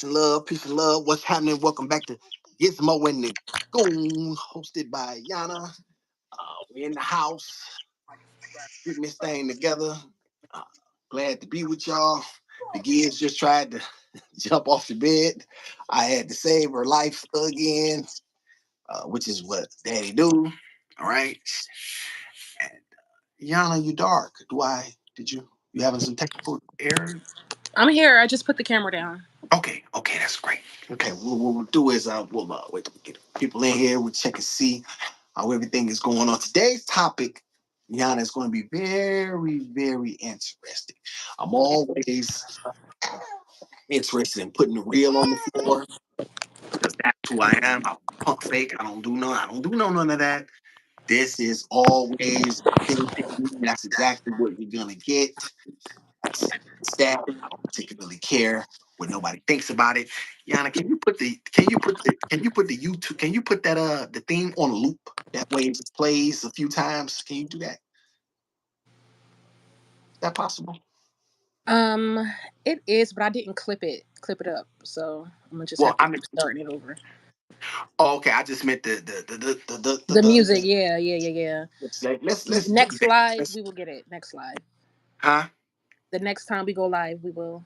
Love, peace and love. What's happening? Welcome back to Gizmo and the Goon, hosted by Yana. We're in the house, getting this thing together. Uh, Glad to be with y'all. The kids just tried to jump off the bed. I had to save her life again, which is what Daddy do. All right. And Yana, you dark. Did you having some technical errors? I'm here. I just put the camera down. Okay, that's great. Okay, what we'll do is we'll wait till we get people in here. We'll check and see how everything is going on. Today's topic, Yana, is going to be very, very interesting. I'm always interested in putting the real on the floor because that's who I am. I pump fake. I don't do none of that. This is always that's exactly what you're gonna get. That's that. I don't particularly care what nobody thinks about it. Yana, can you put the YouTube can you put that the theme on a loop? That way it just plays a few times. Can you do that? Is that possible? Um, it is, but I didn't clip it up, so I'm gonna just Well, have to I mean, keep starting it over. oh, okay. I just meant The music, yeah, yeah, yeah, yeah. let's do Next that. live, Let's we will get it. Next live, huh? the next time we go live, we will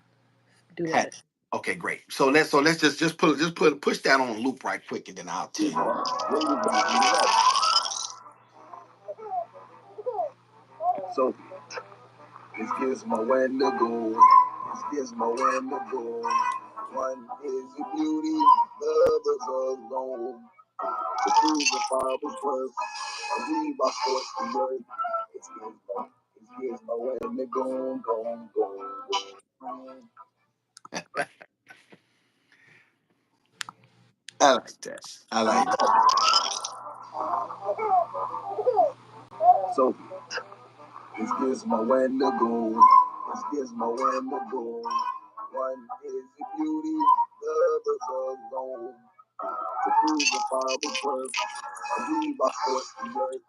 do Had that. okay, great. So let's just push that on loop right quick, and then I'll tell you what. So it's Gizmo and the Goon. It's Gizmo and the Goon. One is your beauty, the others are gone. The truth of Father's work, and we by force to work. It's Gizmo and the Goon, goon. I like that. I like that. So it's Gizmo and the Goon. It's Gizmo and the Goon. One is your beauty, the others are gone. To prove the Father's work, and we by force to work.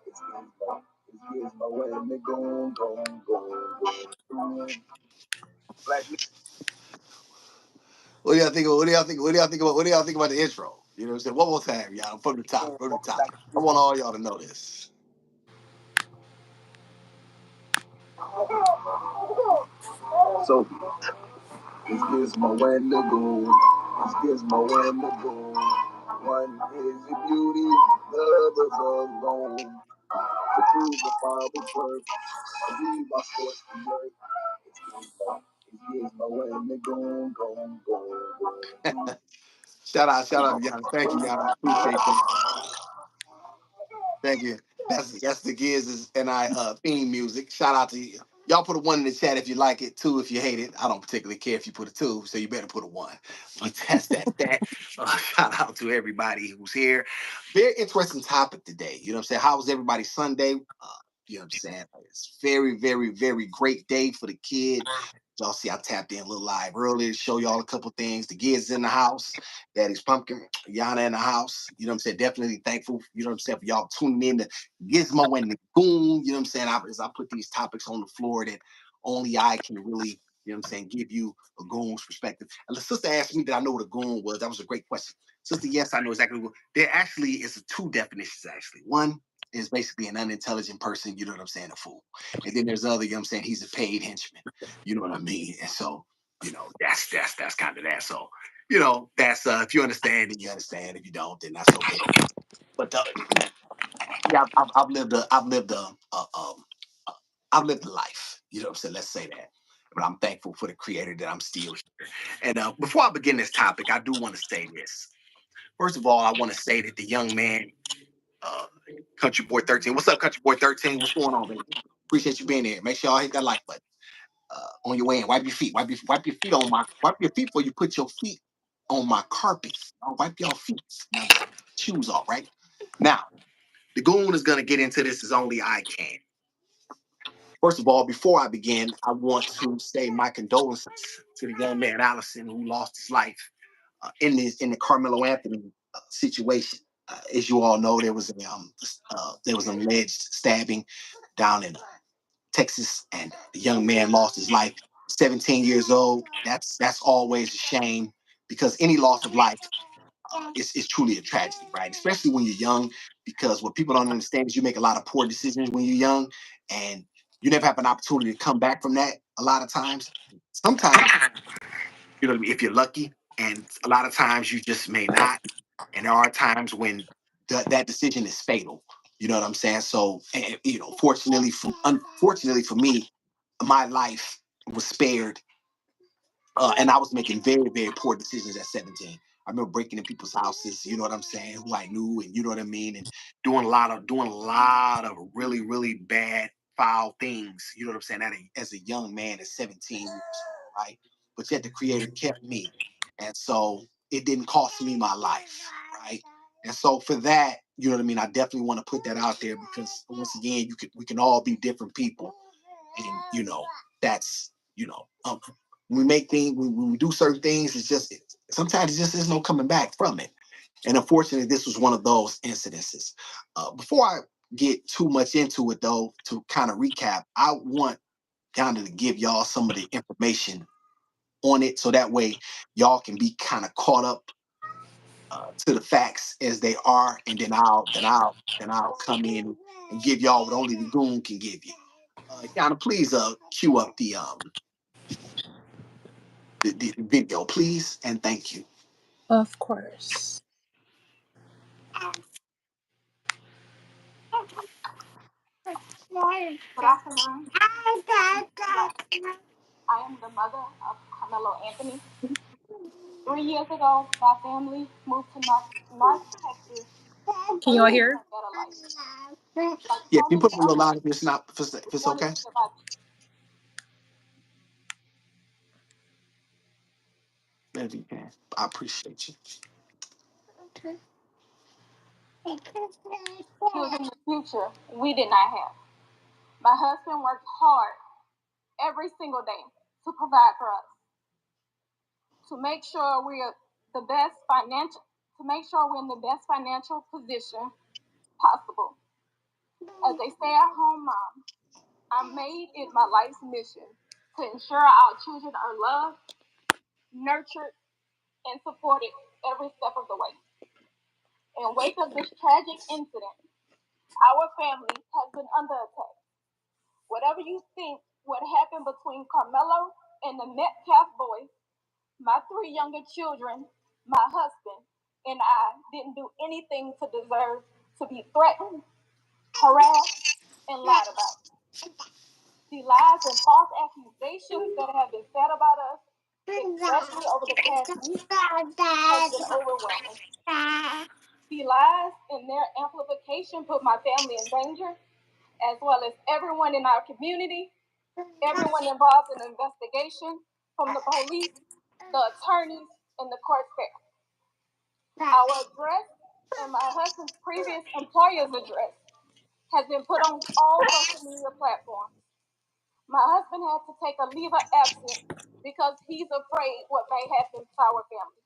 It's Gizmo and the Goon. Black. What do y'all think? What do y'all think? What do y'all think about? What do y'all think about the intro? You know what I'm saying? One more time, y'all. From the top. From the top. I want all y'all to know this. So it's Gizmo and the Goon. It's Gizmo and the Goon. One is your beauty, the others are gone. To prove the Father's work, and we by force to work. It's Gizmo and the Goon. Shout out, y'all. Thank you, y'all. Appreciate that. Thank you. That's the Giz and I theme music. Shout out to you. Y'all put a one in the chat if you like it, two if you hate it. I don't particularly care if you put a two, so you better put a one. But that. Shout out to everybody who's here. Very interesting topic today. You know what I'm saying? How was everybody's Sunday? You know what I'm saying? It's very, very, very great day for the kid. Y'all see, I tapped in a little live earlier to show y'all a couple things. The kids in the house, Daddy's Pumpkin, Yana in the house. You know what I'm saying? Definitely thankful, you know what I'm saying, for y'all tuning in to Gizmo and the Goon. You know what I'm saying? As I put these topics on the floor that only I can really, you know what I'm saying, give you a goon's perspective. And the sister asked me that I know what a goon was. That was a great question. Sister, yes, I know exactly what. There actually is two definitions, actually. One is basically an unintelligent person, you know what I'm saying, a fool. And then there's other, you know what I'm saying, he's a paid henchman. You know what I mean? And so, that's kind of that. So, that's if you understand, then you understand. If you don't, then that's okay. But yeah, I've lived a life. You know what I'm saying? Let's say that. But I'm thankful for the creator that I'm still here. And before I begin this topic, I do want to say this. First of all, I want to say that the young man, uh, Country Boy 13. What's up, Country Boy 13? What's going on, baby? Appreciate you being here. Make sure y'all hit that like button on your way in. Wipe your feet. Wipe your feet on my. Wipe your feet before you put your feet on my carpet. I'll wipe your feet. Now, shoes off, right? Now, the goon is gonna get into this as only I can. First of all, before I begin, I want to say my condolences to the young man Allison who lost his life in the Carmelo Anthony situation. As you all know, there was an alleged stabbing down in Texas, and the young man lost his life. 17 years old. That's always a shame. because any loss of life is truly a tragedy, right? Especially when you're young, because what people don't understand is you make a lot of poor decisions when you're young, and you never have an opportunity to come back from that. A lot of times, sometimes you know what I mean, if you're lucky, and a lot of times you just may not. And there are times when that decision is fatal. You know what I'm saying? So, you know, unfortunately for me, my life was spared, and I was making very, very poor decisions at 17. I remember breaking in people's houses, you know what I'm saying, who I knew, and you know what I mean, and doing a lot of really, really bad, foul things. You know what I'm saying? As a young man at 17 years old, right? But yet the Creator kept me, and so it didn't cost me my life, right? And so for that, you know what I mean. I definitely want to put that out there because once again, we can all be different people, and you know that's when we make things, when we do certain things, it's just sometimes it just there's no coming back from it. And unfortunately, this was one of those incidences. Before I get too much into it, though, to kind of recap, I want kind of to give y'all some of the information on it, so that way y'all can be kind of caught up to the facts as they are, and then I'll come in and give y'all what only the goon can give you. Kind of please cue up the video, please, and thank you. Of course. Good afternoon. I am the mother of Carmelo Anthony. 3 years ago, my family moved to North Texas, Can you all searching hear? for a better life. Like Yeah, so can you many put a little others, louder if it's not if we it's wanted okay? to survive. If you can, I appreciate you. Children in the future we did not have. My husband worked hard every single day to provide for us, to make sure we're the best financial, to make sure we're in the best financial position possible. As a stay-at-home mom, I made it my life's mission to ensure our children are loved, nurtured, and supported every step of the way. In wake of this tragic incident, our family has been under attack. Whatever you think what happened between Carmelo and the Metcalf boys, my three younger children, my husband, and I didn't do anything to deserve to be threatened, harassed, and lied about. The lies and false accusations that have been said about us, especially over the past week, has been overwhelming. The lies and their amplification put my family in danger, as well as everyone in our community, everyone involved in the investigation, from the police, the attorneys, and the court staff. Our address and my husband's previous employer's address has been put on all social media platforms. My husband had to take a leave of absence because he's afraid what may happen to our family.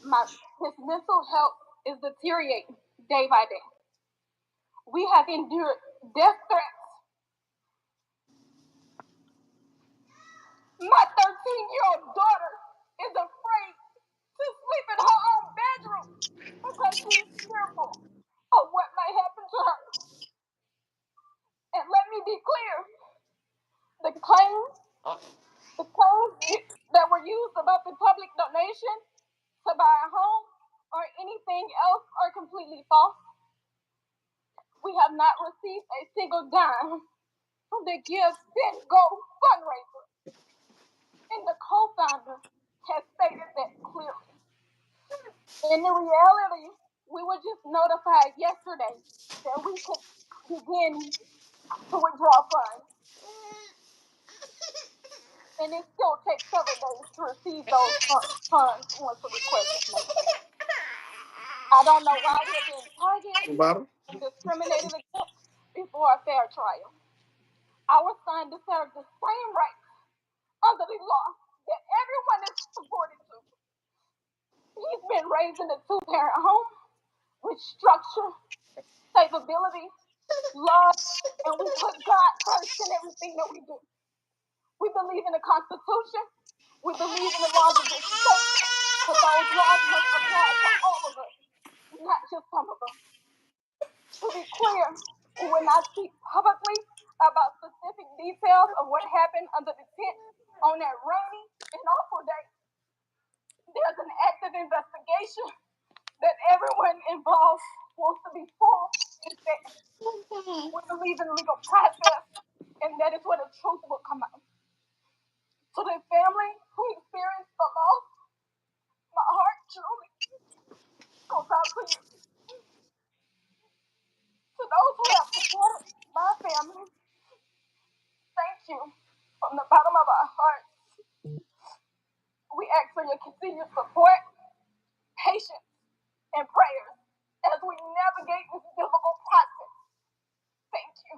My, his mental health is deteriorating day by day. We have endured death threats. My 13-year-old daughter is afraid to sleep in her own bedroom because she's fearful of what might happen to her. And let me be clear, the claims, the claims that were used about the public donation to buy a home or anything else are completely false. We have not received a single dime from the Give Then Go fundraiser, and the co-founder has stated that clearly. In reality, we were just notified yesterday that we could begin to withdraw funds, and it still takes several days to receive those funds once the request is made. I don't know why we're being targeted and discriminated against before a fair trial. Our son deserves the same rights under the law that everyone is supported to. He's been raised in a two-parent home with structure, stability, love, and we put God first in everything that we do. We believe in the Constitution. We believe in the laws of this state, but those laws must apply to all of us, not just some of us. To be clear, we will not speak publicly about specific details of what happened under the tent on that rainy and awful day. There's an active investigation that everyone involved wants to be full and fair. We believe in legal process, and that is where the truth will come out. To the family who experienced the loss, my heart truly goes out to you. To those who have supported my family, thank you from the bottom of our hearts. We ask for your continued support, patience, and prayers as we navigate this difficult process. Thank you.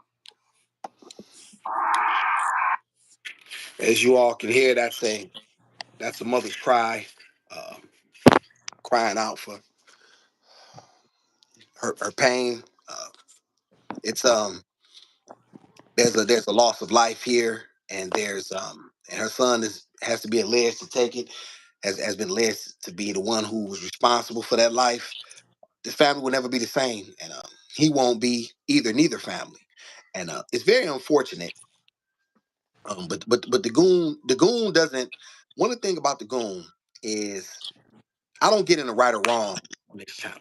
As you all can hear, that's a mother's cry, uh, crying out for her pain. It's there's a loss of life here, and there's and her son has to be alleged to take it, has been alleged to be the one who was responsible for that life. This family will never be the same, and he won't be either. Neither family, and it's very unfortunate. But the goon doesn't. One of the thing about the goon is I don't get into right or wrong on this channel.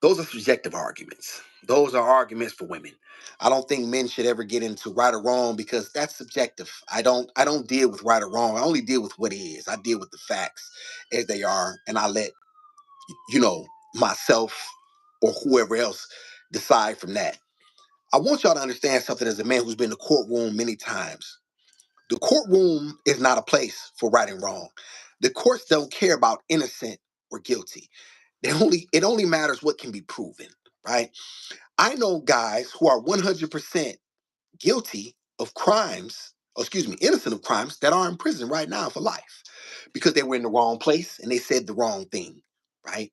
Those are subjective arguments. Those are arguments for women. I don't think men should ever get into right or wrong because that's subjective. I don't deal with right or wrong. I only deal with what is. I deal with the facts as they are, and I let myself or whoever else decide from that. I want y'all to understand something as a man who's been in the courtroom many times. The courtroom is not a place for right and wrong. The courts don't care about innocent or guilty. It only matters what can be proven, right? I know guys who are 100% guilty of crimes, or excuse me, innocent of crimes that are in prison right now for life because they were in the wrong place and they said the wrong thing, right?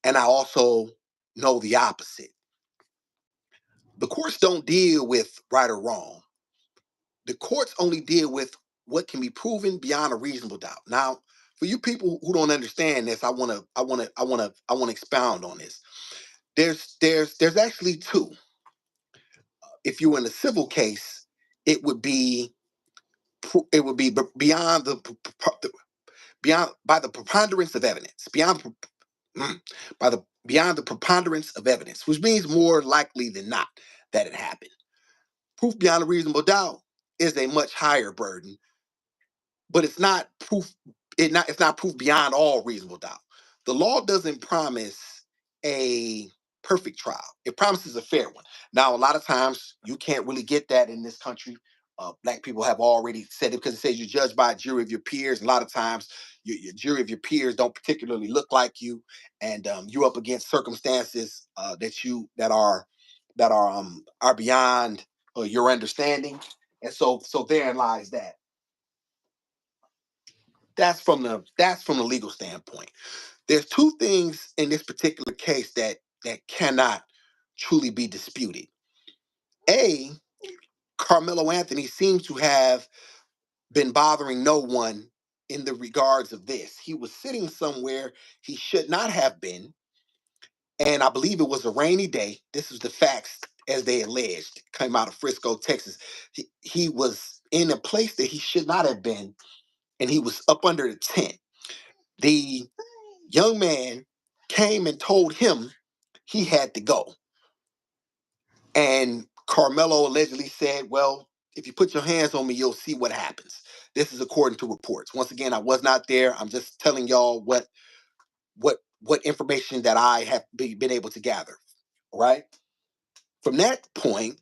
And I also know the opposite. The courts don't deal with right or wrong. The courts only deal with what can be proven beyond a reasonable doubt. Now, for you people who don't understand this, I want to expound on this. There's actually two. If you're in a civil case, it would be beyond beyond by the preponderance of evidence, by the beyond the preponderance of evidence, which means more likely than not that it happened. Proof beyond a reasonable doubt is a much higher burden, but it's not proof. It's not proof beyond all reasonable doubt. The law doesn't promise a perfect trial. It promises a fair one. Now, a lot of times you can't really get that in this country. Black people have already said it because it says you're judged by a jury of your peers. A lot of times, your jury of your peers don't particularly look like you, and you're up against circumstances that are beyond your understanding. And so therein lies that. That's from the legal standpoint. There's two things in this particular case that cannot truly be disputed. A, Carmelo Anthony seems to have been bothering no one in the regards of this. He was sitting somewhere he should not have been, and I believe it was a rainy day. This is the facts as they alleged. Came out of Frisco, Texas. He was in a place that he should not have been, and he was up under the tent. The young man came and told him he had to go. And Carmelo allegedly said, well, if you put your hands on me, you'll see what happens. This is according to reports. Once again, I was not there. I'm just telling y'all what information that I have been able to gather. Right? From that point,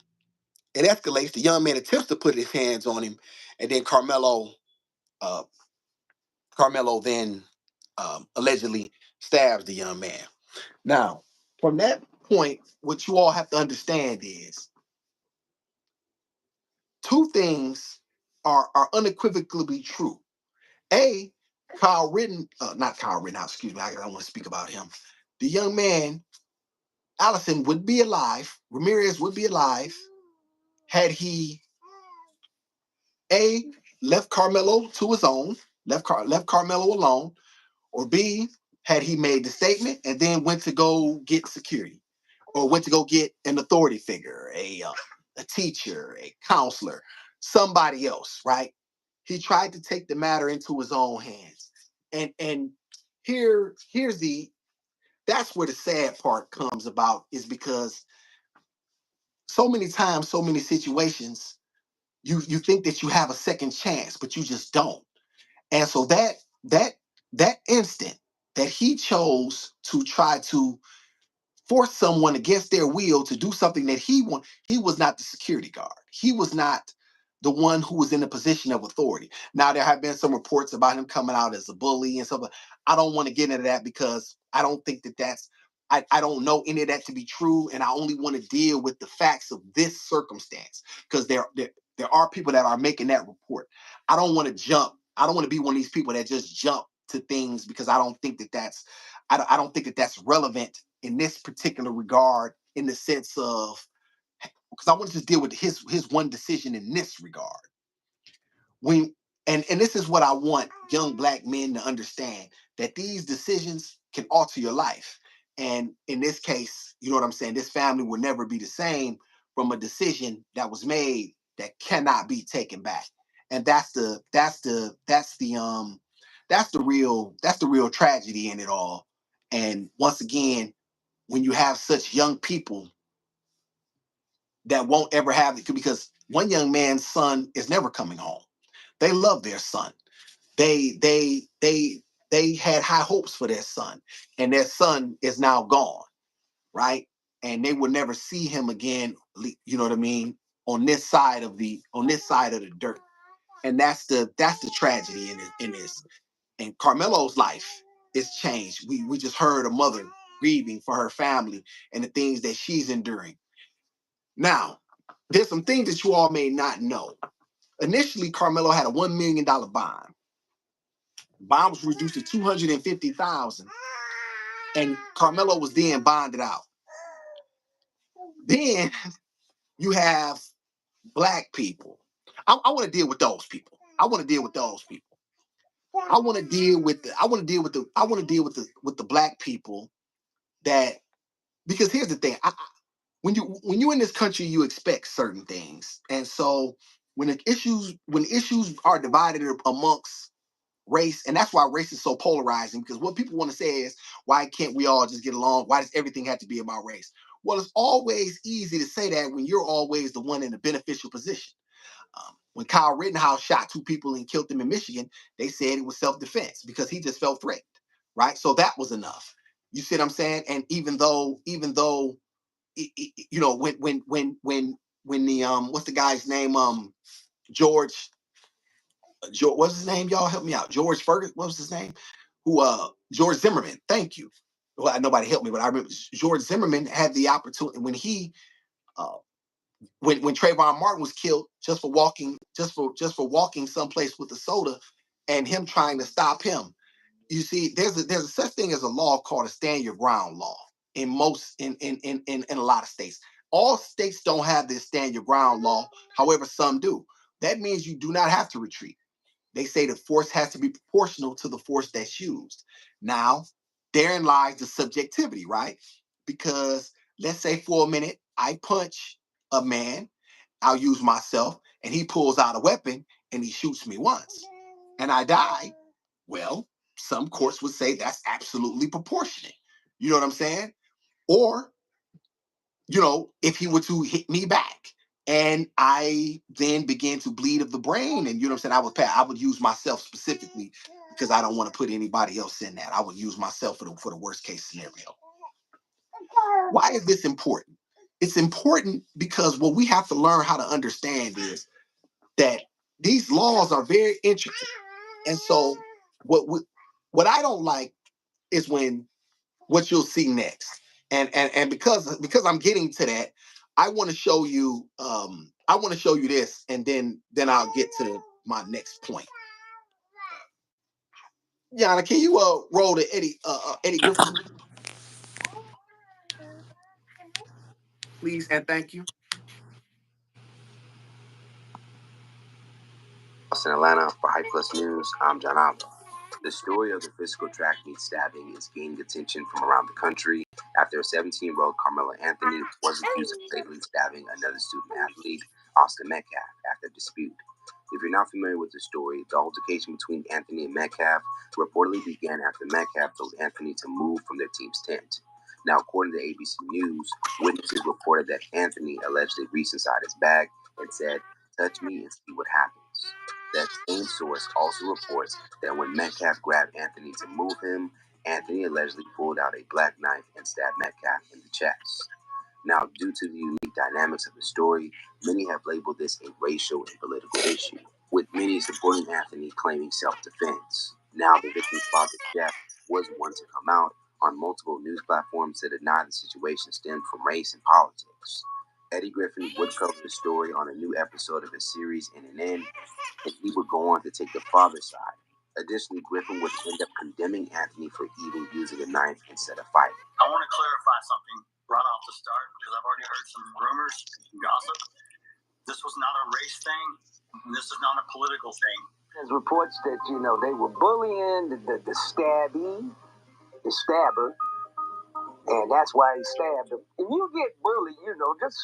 it escalates. The young man attempts to put his hands on him, and then uh, Carmelo then allegedly stabs the young man. Now, from that point, what you all have to understand is two things are unequivocally true. A, not Kyle Rittenhouse, excuse me, I don't want to speak about him. The young man, Allison, would be alive, Ramirez would be alive, had he A, left Carmelo to his own, left Carmelo alone, or B, had he made the statement and then went to go get security, or went to go get an authority figure, a teacher, a counselor, somebody else, right? He tried to take the matter into his own hands. And here's the that's where the sad part comes about, is because so many times, so many situations, you think that you have a second chance, but you just don't. And so that that instant that he chose to try to force someone against their will to do something that he was not the security guard. He was not the one who was in a position of authority. Now there have been some reports about him coming out as a bully and stuff. I don't want to get into that because I don't think that I don't know any of that to be true, and I only want to deal with the facts of this circumstance, because there are people that are making that report. I don't want to jump. I don't want to be one of these people that just jump to things, because I don't think that I don't think that that's relevant in this particular regard, in the sense of, because I want to just deal with his one decision in this regard. When and this is what I want young black men to understand, that these decisions can alter your life. And in this case, you know what I'm saying, this family will never be the same from a decision that was made that cannot be taken back. And that's the real tragedy in it all. And once again, when you have such young people that won't ever have it, because one young man's son is never coming home. They love their son. They had high hopes for their son, and their son is now gone, right? And they will never see him again. You know what I mean? On this side of the dirt, and that's the tragedy in this. And Carmelo's life is changed. We just heard a mother grieving for her family and the things that she's enduring. Now, there's some things that you all may not know. Initially, Carmelo had a $1 million bond. Bond was reduced to 250,000, and Carmelo was then bonded out. Then you have black people. I want to deal with those people. I want to deal with those people. I want to deal with the. I want to deal with the. I want to deal with the black people that, because here's the thing. When you're in this country, you expect certain things, and so when issues are divided amongst race, and that's why race is so polarizing, because what people want to say is, why can't we all just get along? Why does everything have to be about race? Well, it's always easy to say that when you're always the one in the beneficial position. When Kyle Rittenhouse shot two people and killed them in Michigan, they said it was self-defense because he just felt threatened, right? So that was enough. You see what I'm saying? And even though you know, when the what's the guy's name, George, what's his name, y'all help me out, George Ferguson, what was his name, who George Zimmerman, thank you. Well, nobody helped me, but I remember George Zimmerman had the opportunity when he uh when Trayvon Martin was killed, just for walking someplace with a soda, and him trying to stop him. You see, there's a such thing as a law called a stand your ground law in most in a lot of states. All states don't have this stand your ground law, however, some do. That means you do not have to retreat. They say the force has to be proportional to the force that's used. Now, therein lies the subjectivity, right? Because let's say for a minute, I punch a man, I'll use myself, and he pulls out a weapon and he shoots me once, and I die. Well, some courts would say that's absolutely proportionate. You know what I'm saying? Or, you know, if he were to hit me back and I then begin to bleed of the brain, and you know what I'm saying, I would use myself specifically, because I don't want to put anybody else in that. I would use myself for the worst case scenario. Why is this important? It's important because what we have to learn how to understand is that these laws are very intricate. And so what I don't like is when what you'll see next. And because I'm getting to that, I want to show you this, and then I'll get to my next point. Yana, can you roll the Eddie Griffin, please, and thank you. In Atlanta, for Hype Plus News, I'm John Alba. The story of the physical track meet stabbing is gaining attention from around the country after a 17-year-old Carmelo Anthony was accused of fatally stabbing another student athlete, Austin Metcalf, after a dispute. If you're not familiar with the story, the altercation between Anthony and Metcalf reportedly began after Metcalf told Anthony to move from their team's tent. Now, according to ABC News, witnesses reported that Anthony allegedly reached inside his bag and said, "Touch me and see what happens." That same source also reports that when Metcalf grabbed Anthony to move him, Anthony allegedly pulled out a black knife and stabbed Metcalf in the chest. Now, due to the unique dynamics of the story, many have labeled this a racial and political issue, with many supporting Anthony claiming self-defense. Now, the victim's father, Jeff, was one to come out on multiple news platforms to deny the situation stemmed from race and politics. Eddie Griffin would cover the story on a new episode of his series NNN, and he would go on to take the father's side. Additionally, Griffin would end up condemning Anthony for even using a knife instead of fighting. I want to clarify something right off the start because I've already heard some rumors, some gossip. This was not a race thing, and this is not a political thing. There's reports that, they were bullying the stabbee, the stabber, and that's why he stabbed him. If you get bullied, just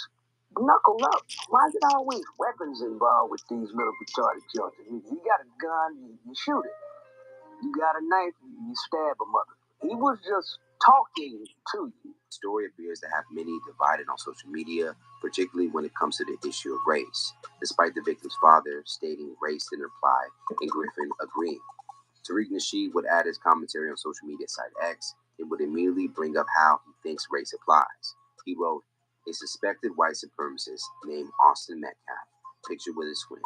knuckle up. Why is it always weapons involved with these little retarded children? You got a gun, you shoot it. You got a knife, you stab a mother. He was just talking to you. The story appears to have many divided on social media, particularly when it comes to the issue of race, despite the victim's father stating race didn't apply and Griffin agreeing. Tariq Nasheed would add his commentary on social media site X and would immediately bring up how he thinks race applies. He wrote, "A suspected white supremacist named Austin Metcalf, pictured with his twin,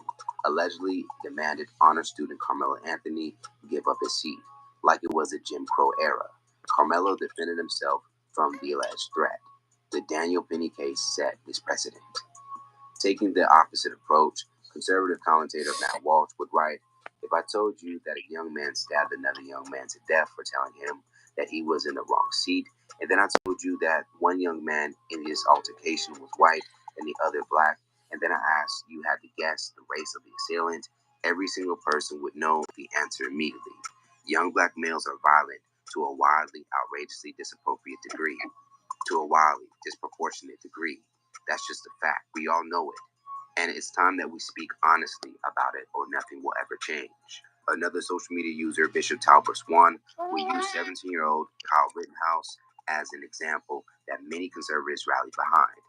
allegedly demanded honor student Carmelo Anthony give up his seat, like it was the Jim Crow era. Carmelo defended himself from the alleged threat. The Daniel Penny case set this precedent." Taking the opposite approach, conservative commentator Matt Walsh would write, "If I told you that a young man stabbed another young man to death for telling him that he was in the wrong seat, and then I told you that one young man in this altercation was white and the other black, and then I asked you had to guess the race of the assailant, every single person would know the answer immediately. Young black males are violent to a wildly, outrageously disappropriate degree, to a wildly disproportionate degree. That's just a fact. We all know it. And it's time that we speak honestly about it or nothing will ever change." Another social media user, Bishop Talbot Swan, will use 17-year-old Kyle Rittenhouse as an example that many conservatives rallied behind.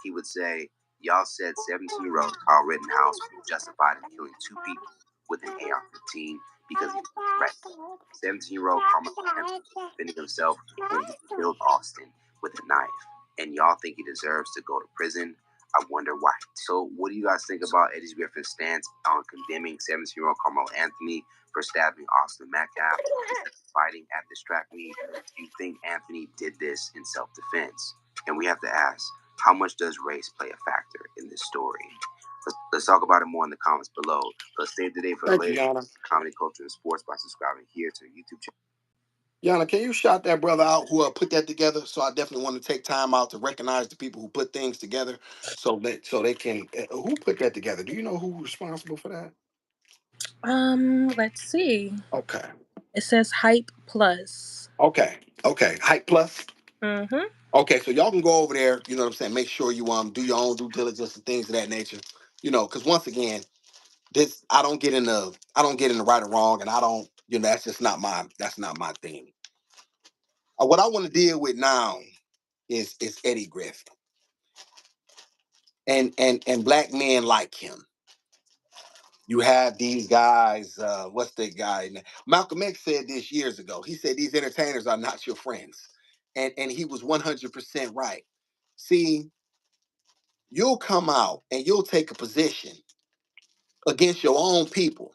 He would say, "Y'all said 17-year-old Kyle Rittenhouse was justified in killing two people with an AR-15 because he was threatened. 17-year-old Carmelo Anthony was defending himself when he killed Austin with a knife. And y'all think he deserves to go to prison? I wonder why." So, what do you guys think about Eddie Griffin's stance on condemning 17-year-old Carmelo Anthony for stabbing Austin Metcalf instead of fighting at this track meet? Do you think Anthony did this in self-defense? And we have to ask, how much does race play a factor in this story? Let's talk about it more in the comments below. Let's stay today for the latest comedy, culture, and sports by subscribing here to the YouTube channel. Yana, can you shout that brother out who put that together? So I definitely want to take time out to recognize the people who put things together, so they can. Who put that together? Do you know who's responsible for that? Let's see. Okay. It says Hype Plus. Okay. Hype Plus. Mm-hmm. Okay, so y'all can go over there. You know what I'm saying. Make sure you do your own due diligence and things of that nature. Because once again, this I don't get in the right or wrong, and I don't. That's just not my thing. What I want to deal with now is Eddie Griffin and black men like him. You have these guys. What's the guy? Malcolm X said this years ago. He said these entertainers are not your friends, and he was 100% right. See, you'll come out and you'll take a position against your own people,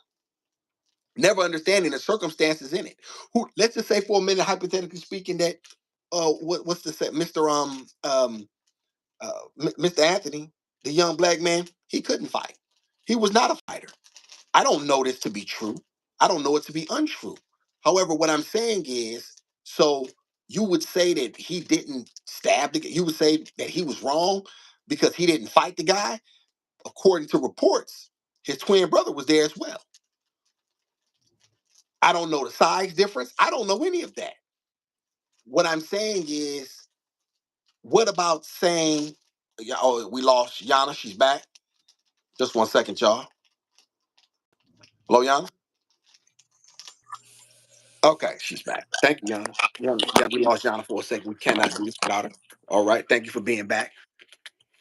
never understanding the circumstances in it. Who? Let's just say for a minute, hypothetically speaking, that what's the say, Mr. Anthony, the young black man, he couldn't fight. He was not a fighter. I don't know this to be true. I don't know it to be untrue. However, what I'm saying is, so you would say that he didn't stab the guy. You would say that he was wrong because he didn't fight the guy, according to reports. His twin brother was there as well. I don't know the size difference. I don't know any of that. What I'm saying is, what about saying, oh, we lost Yana, she's back. Just 1 second, y'all. Hello, Yana? Okay, she's back. Thank you, Yana. Yeah, we lost Yana for a second. We cannot do this without her. All right, thank you for being back.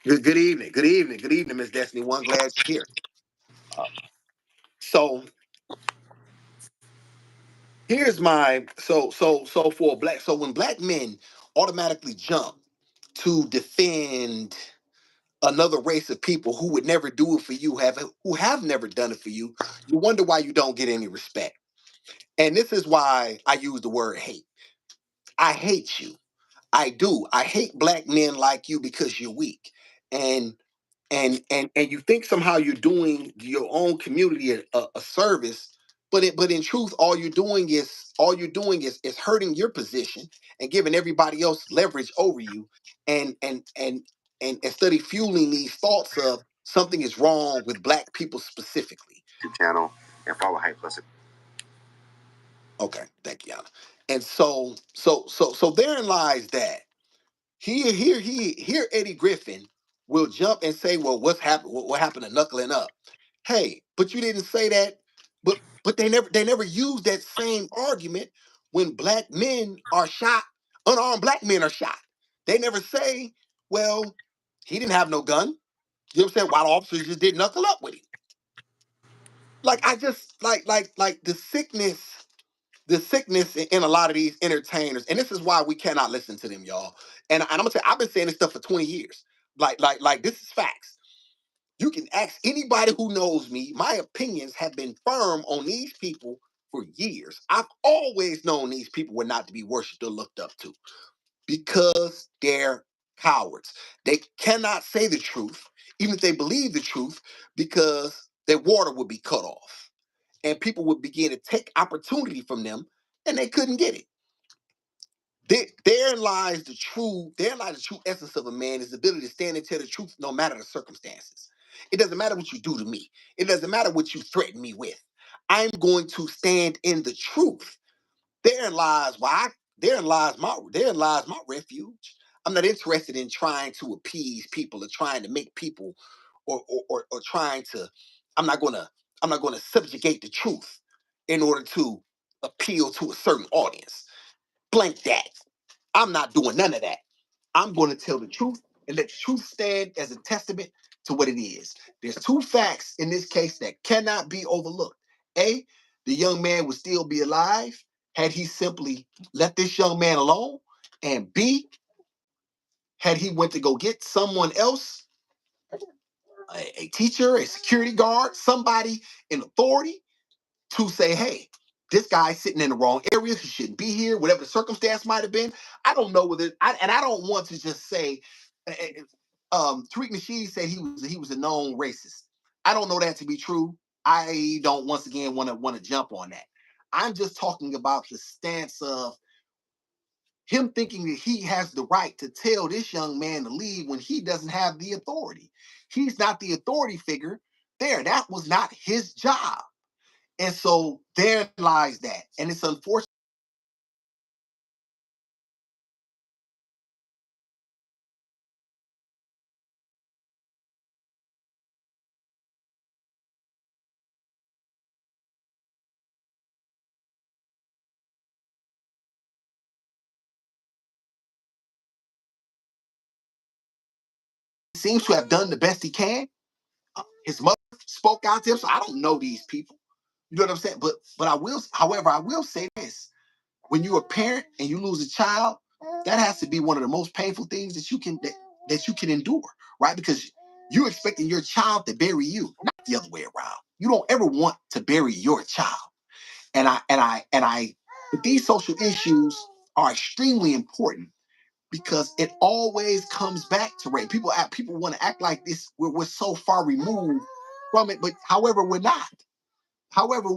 Good evening. Good evening. Good evening, Miss Destiny One. Glad you're here. Uh, so here's my so for black so when black men automatically jump to defend another race of people who would never do it for you, who have never done it for you, you wonder why you don't get any respect. And this is why I use the word hate. I hate you. I do. I hate black men like you because you're weak. And and you think somehow you're doing your own community a service, but in truth, all you're doing is hurting your position and giving everybody else leverage over you, and instead of fueling these thoughts of something is wrong with black people specifically. Channel and follow Hype Plus. Okay, thank you, Anna. And so therein lies that here Eddie Griffin will jump and say, well, what's happened? What happened to knuckling up? Hey, but you didn't say that. But they never use that same argument when black men are shot, unarmed black men are shot. They never say, well, he didn't have no gun. You know what I'm saying? While the officers just did knuckle up with him. Like I just like the sickness in a lot of these entertainers, and this is why we cannot listen to them, y'all. And I'm gonna say I've been saying this stuff for 20 years. Like this is facts. You can ask anybody who knows me. My opinions have been firm on these people for years. I've always known these people were not to be worshipped or looked up to because they're cowards. They cannot say the truth, even if they believe the truth, because their water would be cut off and people would begin to take opportunity from them and they couldn't get it. Therein lies the true essence of a man is the ability to stand and tell the truth no matter the circumstances. It doesn't matter what you do to me. It doesn't matter what you threaten me with. I'm going to stand in the truth. Therein lies why therein lies my refuge. I'm not interested in trying to appease people or trying to make people or trying to I'm not gonna I'm not gonna subjugate the truth in order to appeal to a certain audience. Blank that. I'm not doing none of that. I'm going to tell the truth and let the truth stand as a testament to what it is. There's two facts in this case that cannot be overlooked. A, the young man would still be alive had he simply let this young man alone. And B, had he went to go get someone else, a teacher, a security guard, somebody in authority to say, hey, this guy's sitting in the wrong area. He shouldn't be here, whatever the circumstance might have been. I don't know whether, and I don't want to just say, Tariq Nasheed said he was a known racist. I don't know that to be true. I don't once again want to jump on that. I'm just talking about the stance of him thinking that he has the right to tell this young man to leave when he doesn't have the authority. He's not the authority figure there. That was not his job. And so there lies that. And it's unfortunate. He seems to have done the best he can. His mother spoke out to him, so I don't know these people. You know what I'm saying? But I will say this. When you're a parent and you lose a child, that has to be one of the most painful things that you can endure, right? Because you're expecting your child to bury you, not the other way around. You don't ever want to bury your child. And I but these social issues are extremely important because it always comes back to rape. People want to act like this. We're so far removed from it, but however, we're not. However,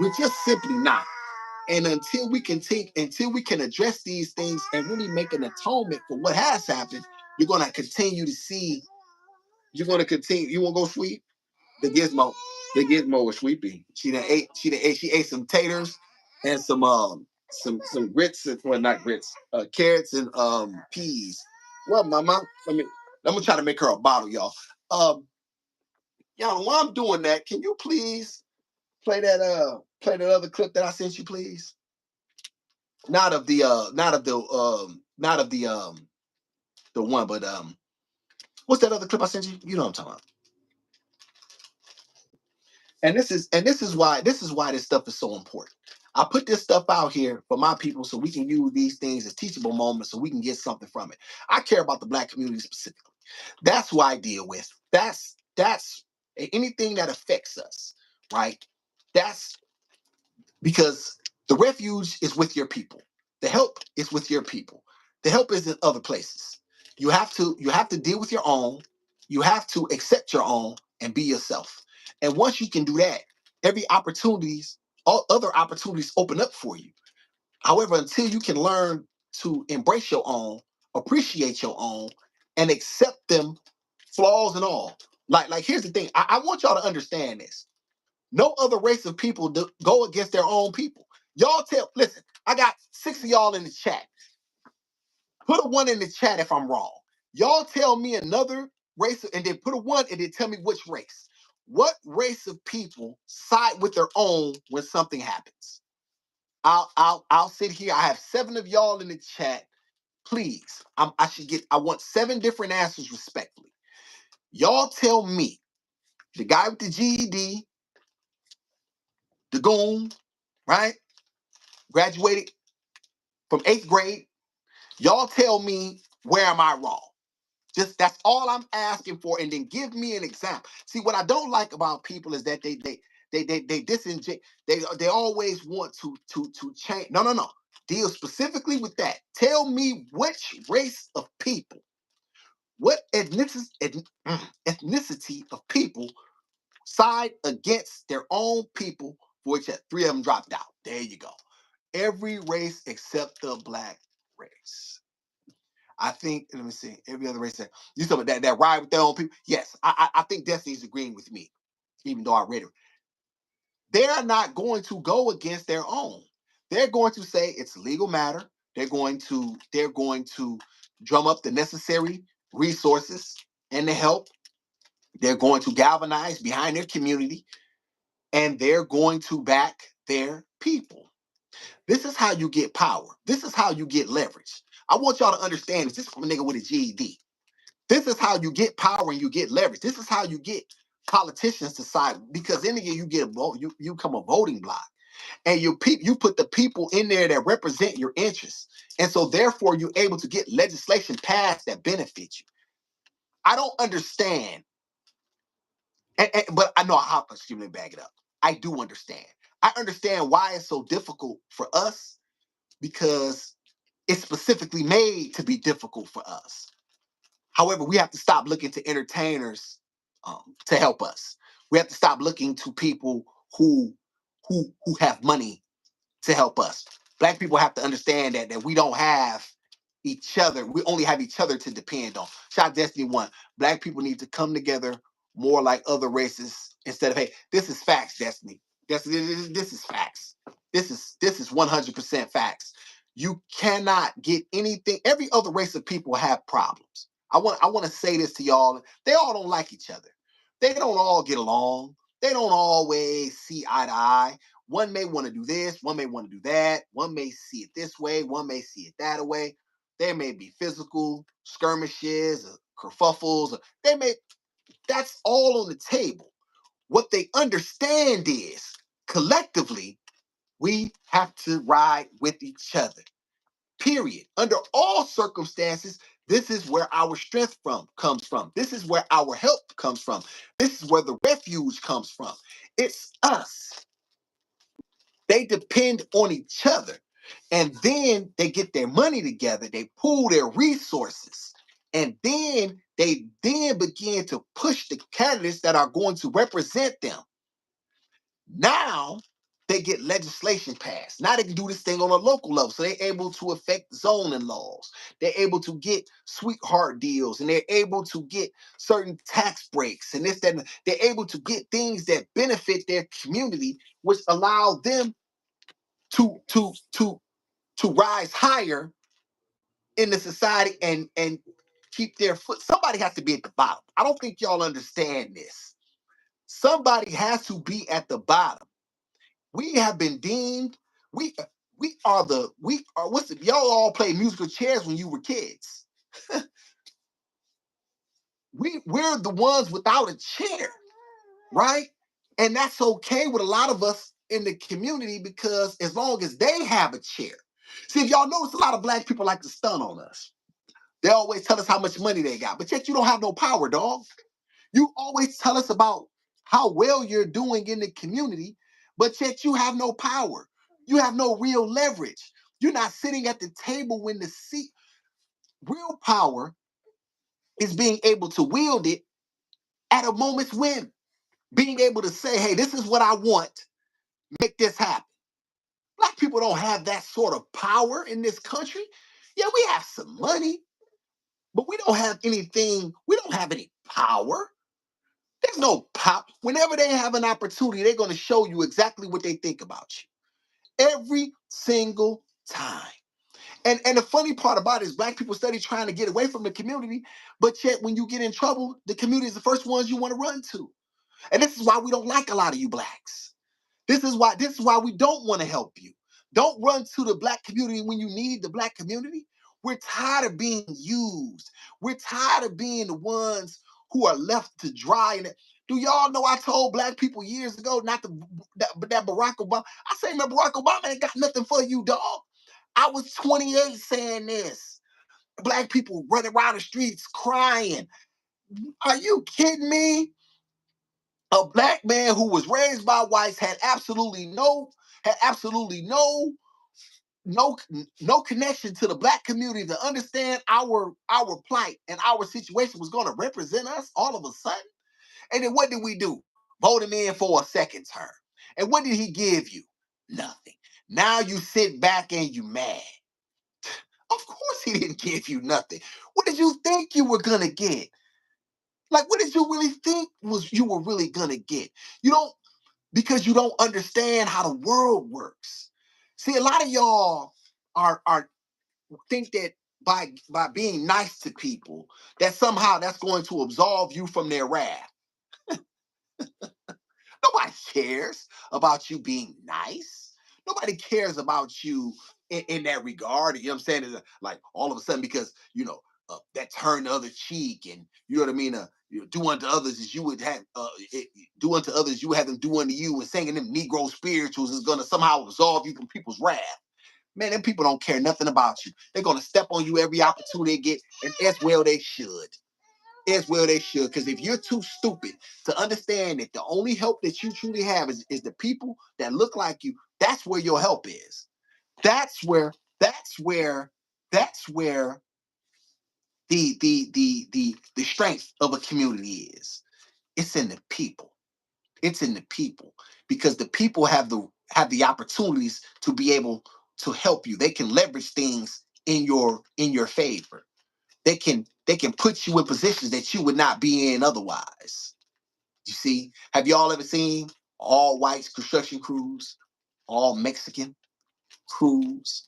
we're just simply not. And until we can address these things and really make an atonement for what has happened, you're gonna continue to see. You're gonna continue. You want to go, sweet? The Gizmo was sweepy. She ate some taters and some grits, well not grits, carrots and peas. Well, mama, I'm gonna try to make her a bottle, y'all. Y'all, while I'm doing that, can you please play that other clip that I sent you, please? Not of the one, but what's that other clip I sent you? You know what I'm talking about. And this is why this stuff is so important. I put this stuff out here for my people so we can use these things as teachable moments so we can get something from it. I care about the black community specifically. That's who I deal with. That's anything that affects us, right? That's because the refuge is with your people. The help is with your people. The help is in other places. You have to deal with your own. You have to accept your own and be yourself. And once you can do that, all other opportunities open up for you. However, until you can learn to embrace your own, appreciate your own, and accept them, flaws and all. Like here's the thing. I want y'all to understand this. No other race of people go against their own people. Listen, I got 6 of y'all in the chat. Put a 1 in the chat if I'm wrong. Y'all tell me another race, and then put a 1 and then tell me which race. What race of people side with their own when something happens? I'll sit here. I have 7 of y'all in the chat. Please, I want 7 different answers respectfully. Y'all tell me the guy with the GED, the goon, right? Graduated from 8th grade. Y'all tell me where am I wrong? Just that's all I'm asking for, and then give me an example. See, what I don't like about people is that they always want to change. No. Deal specifically with that. Tell me which race of people, what ethnicity of people side against their own people, for which 3 of them dropped out. There you go. Every race except the black race. I think, let me see, every other race. You talking about that ride with their own people? Yes, I think Destiny's agreeing with me, even though I read it. They're not going to go against their own. They're going to say it's legal matter. They're going to drum up the necessary resources and the help. They're going to galvanize behind their community, and they're going to back their people. This is how you get power. This is how you get leverage. I want y'all to understand this. This is from a nigga with a GED. This is how you get power and you get leverage. This is how you get politicians to side, because in the end you get a vote. You become a voting block, and you put the people in there that represent your interests, and so therefore you're able to get legislation passed that benefits you. I don't understand, but I know how. Excuse me, bag it up. I do understand. I understand why it's so difficult for us, because it's specifically made to be difficult for us. However, we have to stop looking to entertainers to help us. We have to stop looking to people who have money to help us. Black people have to understand that we don't have each other. We only have each other to depend on. Shout Destiny 1. Black people need to come together more like other races instead of, hey, this is facts, Destiny. This is facts. This is 100% facts. You cannot get anything. Every other race of people have problems. I want to say this to y'all. They all don't like each other. They don't all get along. They don't always see eye to eye. One may want to do this, one may want to do that, one may see it this way, one may see it that way. There may be physical skirmishes, or kerfuffles. That's all on the table. What they understand is collectively, we have to ride with each other. Period. Under all circumstances, this is where our strength comes from. This is where our help comes from. This is where the refuge comes from. It's us. They depend on each other. And then they get their money together. They pool their resources. And then they begin to push the candidates that are going to represent them. Now, they get legislation passed. Now they can do this thing on a local level. So they're able to affect zoning laws. They're able to get sweetheart deals, and they're able to get certain tax breaks and this, that, and they're able to get things that benefit their community, which allow them to rise higher in the society and keep their foot. Somebody has to be at the bottom. I don't think y'all understand this. Somebody has to be at the bottom. We have been deemed, we we are what's it? Y'all all play musical chairs when you were kids. We're the ones without a chair, right? And that's okay with a lot of us in the community because as long as they have a chair. See, if y'all notice, a lot of black people like to stun on us. They always tell us how much money they got, but yet you don't have no power, dog. You always tell us about how well you're doing in the community, but yet you have no power. You have no real leverage. You're not sitting at the table when the seat. Real power is being able to wield it at a moment's whim. Being able to say, hey, this is what I want, make this happen. Black people don't have that sort of power in this country. Yeah, we have some money, but we don't have anything, we don't have any power. There's no pop. Whenever they have an opportunity, they're going to show you exactly what they think about you. Every single time. And the funny part about it is black people study trying to get away from the community, but yet when you get in trouble, the community is the first ones you want to run to. And this is why we don't like a lot of you blacks. This is why we don't want to help you. Don't run to the black community when you need the black community. We're tired of being used. We're tired of being the ones who are left to dry. And do y'all know I told black people years ago not to that Barack Obama? I say, man, Barack Obama ain't got nothing for you, dog. I was 28 saying this. Black people running around the streets crying. Are you kidding me? A black man who was raised by whites had absolutely no no connection to the black community to understand our plight and our situation was going to represent us all of a sudden. And then what did we do? Vote him in for a second term. And what did he give you? Nothing. Now you sit back and you mad. Of course he didn't give you nothing. What did you think you were gonna get? Like, what did you really think was you were really gonna get? You don't, because you don't understand how the world works. See, a lot of y'all are think that by being nice to people, that somehow that's going to absolve you from their wrath. Nobody cares about you being nice. Nobody cares about you in that regard. You know what I'm saying? It's like all of a sudden, because that turn the other cheek, and you know what I mean. Do unto others as you would have. Do unto others you would have them do unto you, and singing them Negro spirituals is going to somehow absolve you from people's wrath. Man, them people don't care nothing about you. They're going to step on you every opportunity they get, and as well they should. As well they should. Because if you're too stupid to understand that the only help that you truly have is the people that look like you, that's where your help is. That's where that's where that's where the strength of a community is. It's in the people. It's in the people, because the people have the opportunities to be able to help you. They can leverage things in your favor. They can put you in positions that you would not be in otherwise. You see, have y'all ever seen all whites construction crews, all Mexican crews?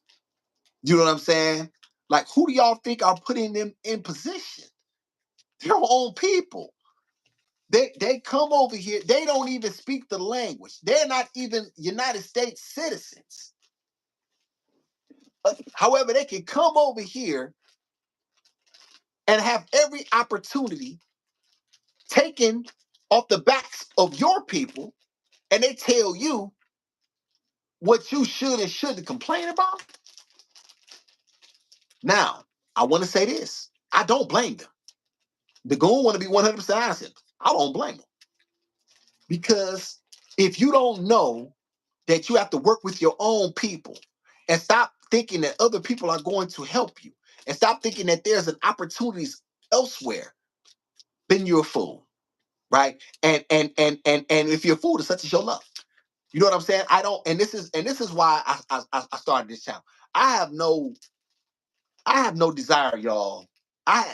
You know what I'm saying? Like, who do y'all think are putting them in position? Their own people. They come over here. They don't even speak the language. They're not even United States citizens. However, they can come over here and have every opportunity taken off the backs of your people, and they tell you what you should and shouldn't complain about. Now, I want to say this. I don't blame them. The goon want to be 100% honest. I don't blame them. Because if you don't know that you have to work with your own people, and stop thinking that other people are going to help you, and stop thinking that there's an opportunities elsewhere, then you're a fool. Right? And if you're a fool, it's such as your luck. You know what I'm saying? I don't, and this is why I started this channel. I have no desire, y'all.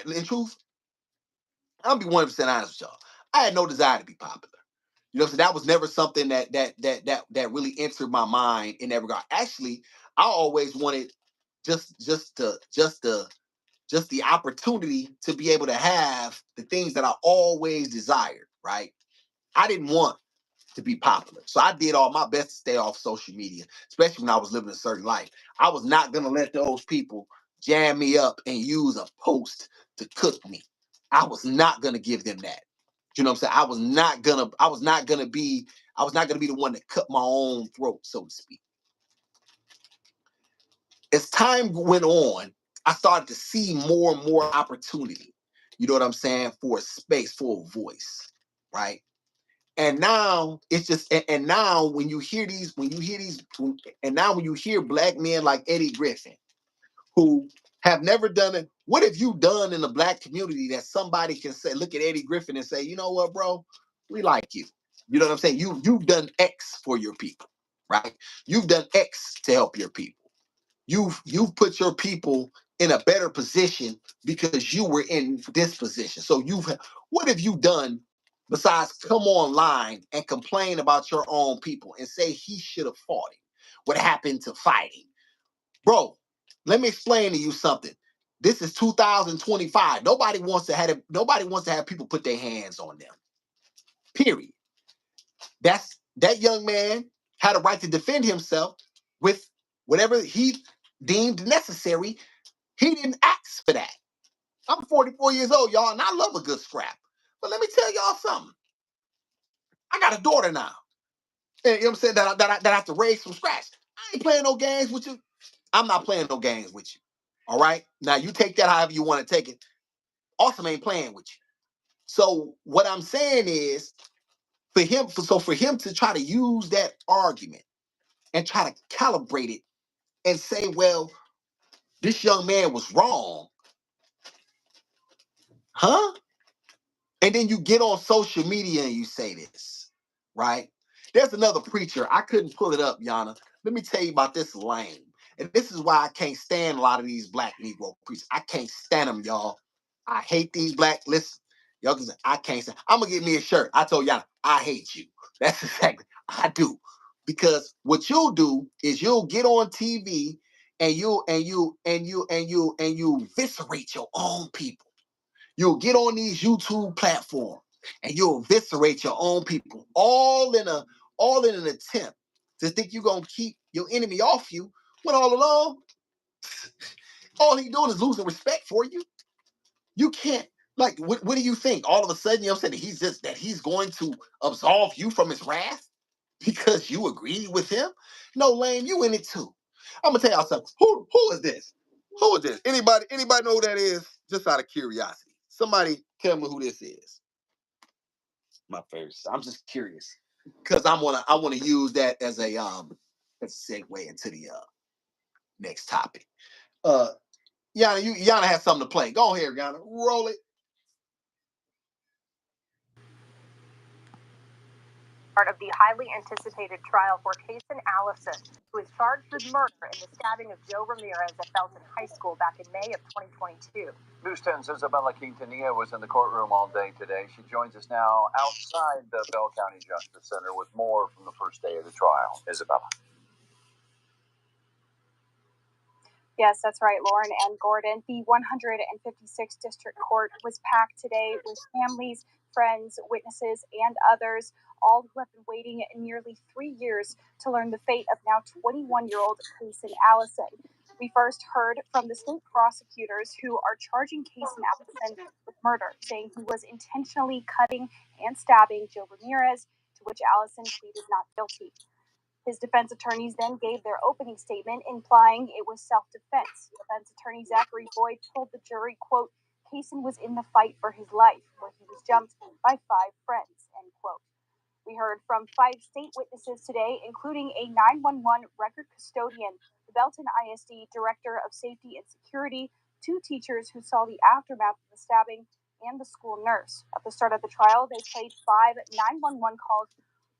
In truth, I'll be 100% honest with y'all. I had no desire to be popular. You know, so that was never something that really entered my mind in that regard. Actually, I always wanted just the opportunity to be able to have the things that I always desired. Right? I didn't want to be popular, so I did all my best to stay off social media, especially when I was living a certain life. I was not gonna let those people jam me up and use a post to cook me. I was not gonna give them that. You know what I'm saying? I was not gonna be the one that cut my own throat, so to speak. As time went on, I started to see more and more opportunity. You know what I'm saying? For a space, for a voice, right? And now it's just, and now when you hear black men like Eddie Griffin, who have never done it. What have you done in the black community that somebody can say, look at Eddie Griffin and say, you know what, bro, we like you. You know what I'm saying? You've done X for your people, right? You've done X to help your people. You've put your people in a better position because you were in this position. So what have you done besides come online and complain about your own people and say he should have fought him? What happened to fighting? Bro, let me explain to you something. This is 2025. Nobody wants to have people put their hands on them. Period. That young man had a right to defend himself with whatever he deemed necessary. He didn't ask for that. I'm 44 years old, y'all, and I love a good scrap. But let me tell y'all something. I got a daughter now. You know what I'm saying? That I have to raise from scratch. I ain't playing no games with you. I'm not playing no games with you. All right? Now, you take that however you want to take it. Awesome ain't playing with you. So, what I'm saying is, for him to try to use that argument and try to calibrate it and say, well, this young man was wrong, huh? And then you get on social media and you say this, right? There's another preacher. I couldn't pull it up, Yana. Let me tell you about this lame. And this is why I can't stand a lot of these black Negro preachers. I can't stand them, y'all. I hate these black. Listen, y'all can say, I can't stand. I'm gonna get me a shirt. I told Yana, I hate you. That's exactly I do. Because what you'll do is you'll get on TV and you eviscerate your own people. You'll get on these YouTube platforms and you'll eviscerate your own people, all in an attempt to think you're gonna keep your enemy off you, when all along, all he doing is losing respect for you. You can't, like, what do you think? All of a sudden, you know what I'm saying, he's going to absolve you from his wrath because you agreed with him? No, lame, you in it too. I'm gonna tell y'all something. Who is this? Who is this? Anybody know who that is? Just out of curiosity. Somebody tell me who this is. My favorite. I'm just curious. Because I wanna use that as a segue into the next topic. Uh Yana has something to play. Go ahead, Yana. Roll it. Part of the highly anticipated trial for Kason Allison, who is charged with murder in the stabbing of Joe Ramirez at Belton High School back in May of 2022. News 10's Isabella Quintanilla was in the courtroom all day today. She joins us now outside the Bell County Justice Center with more from the first day of the trial. Isabella. Yes, that's right, Lauren and Gordon. The 156th District Court was packed today with families, friends, witnesses, and others, all who have been waiting nearly 3 years to learn the fate of now 21-year-old Kason Allison. We first heard from the state prosecutors who are charging Kason Allison with murder, saying he was intentionally cutting and stabbing Joe Ramirez, to which Allison pleaded not guilty. His defense attorneys then gave their opening statement, implying it was self-defense. Defense attorney Zachary Boyd told the jury, quote, Kason was in the fight for his life, where he was jumped by 5 friends, end quote. We heard from 5 state witnesses today, including a 911 record custodian, the Belton ISD Director of Safety and Security, 2 teachers who saw the aftermath of the stabbing, and the school nurse. At the start of the trial, they played 5 911 calls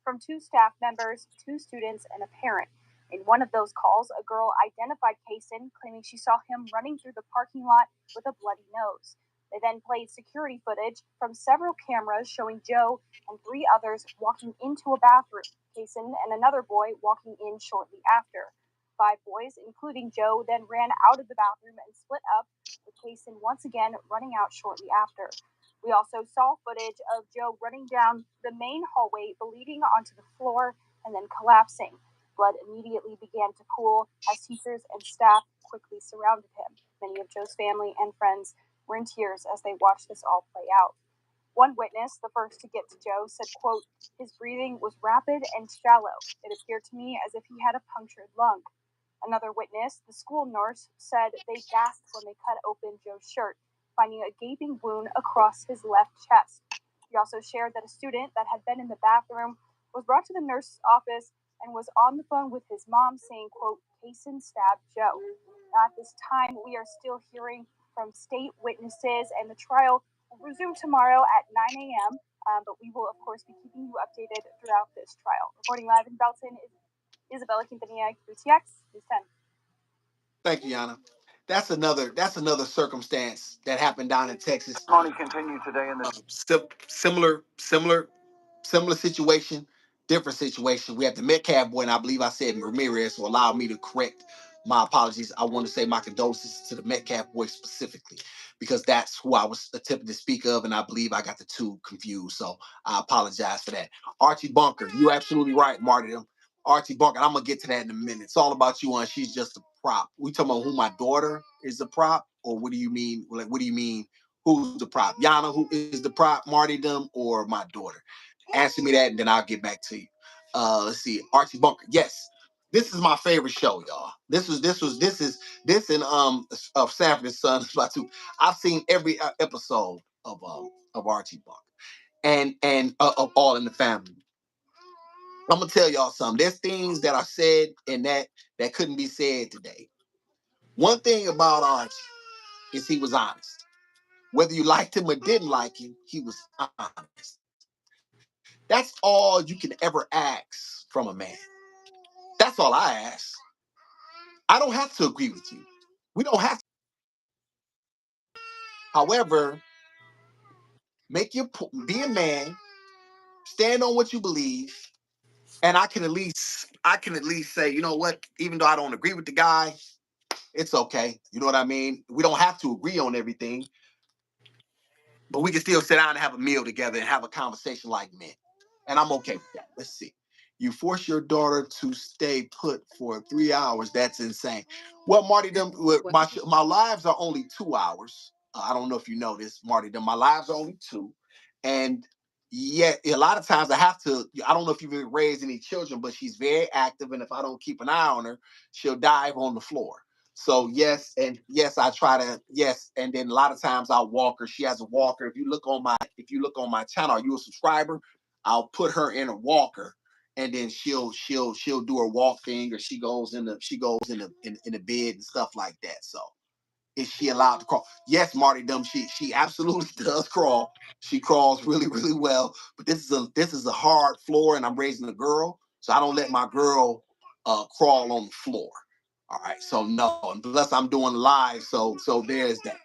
from 2 staff members, 2 students, and a parent. In one of those calls, a girl identified Kaysen, claiming she saw him running through the parking lot with a bloody nose. They then played security footage from several cameras showing Joe and 3 others walking into a bathroom, Kaysen and another boy walking in shortly after. 5 boys, including Joe, then ran out of the bathroom and split up, with Kaysen once again running out shortly after. We also saw footage of Joe running down the main hallway, bleeding onto the floor and then collapsing. Blood immediately began to pool as teachers and staff quickly surrounded him. Many of Joe's family and friends were in tears as they watched this all play out. One witness, the first to get to Joe, said, quote, "His breathing was rapid and shallow. It appeared to me as if he had a punctured lung." Another witness, the school nurse, said they gasped when they cut open Joe's shirt, finding a gaping wound across his left chest. He also shared that a student that had been in the bathroom was brought to the nurse's office and was on the phone with his mom saying, quote, "Kaysen stabbed Joe." Now, at this time, we are still hearing from state witnesses, and the trial will resume tomorrow at 9 a.m. But we will, of course, be keeping you updated throughout this trial. Reporting live in Belton is Isabella Quintanilla, QTX News 10. Thank you, Yana. That's another circumstance that happened down in Texas. Testimony continued today in the Similar situation, different situation. We have the Metcalf boy, and I believe I said Ramirez, so allow me to correct my apologies. I want to say my condolences to the Metcalf boy specifically, because that's who I was attempting to speak of, and I believe I got the two confused. So I apologize for that. Archie Bunker, you're absolutely right, Marty. Archie Bunker, I'm gonna get to that in a minute. It's all about you, and she's just a prop. We talking about who my daughter is the prop, or what do you mean? Like, what do you mean? Who's the prop? Yana, who is the prop? Martydom, or my daughter? Answer me that, and then I'll get back to you. Let's see, Archie Bunker. Yes, this is my favorite show, y'all. This and of Sanford and Son. I've seen every episode of Archie Bunker and of All in the Family. I'm gonna tell y'all something. There's things that are said in that couldn't be said today. One thing about Archie is he was honest. Whether you liked him or didn't like him, he was honest. That's all you can ever ask from a man. That's all I ask. I don't have to agree with you. We don't have to. However, be a man, stand on what you believe, and I can at least say, you know what? Even though I don't agree with the guy, it's okay. You know what I mean? We don't have to agree on everything, but we can still sit down and have a meal together and have a conversation like men. And I'm okay with that. Let's see. You force your daughter to stay put for 3 hours. That's insane. Well, Marty, my lives are only 2 hours. I don't know if you know this, Marty. My lives are only two, and yet a lot of times I have to. I don't know if you've ever raised any children, but she's very active, and if I don't keep an eye on her, she'll dive on the floor. So yes, I try to and then a lot of times I'll walk her. She has a walker. If you look on my channel, are you a subscriber? I'll put her in a walker, and then she'll do her walk thing, or she goes in the bed and stuff like that. So is she allowed to crawl? Yes, Marty Dumb. She absolutely does crawl. She crawls really really well. But this is a hard floor, and I'm raising a girl, so I don't let my girl crawl on the floor. All right, so no, unless I'm doing live. So there's that.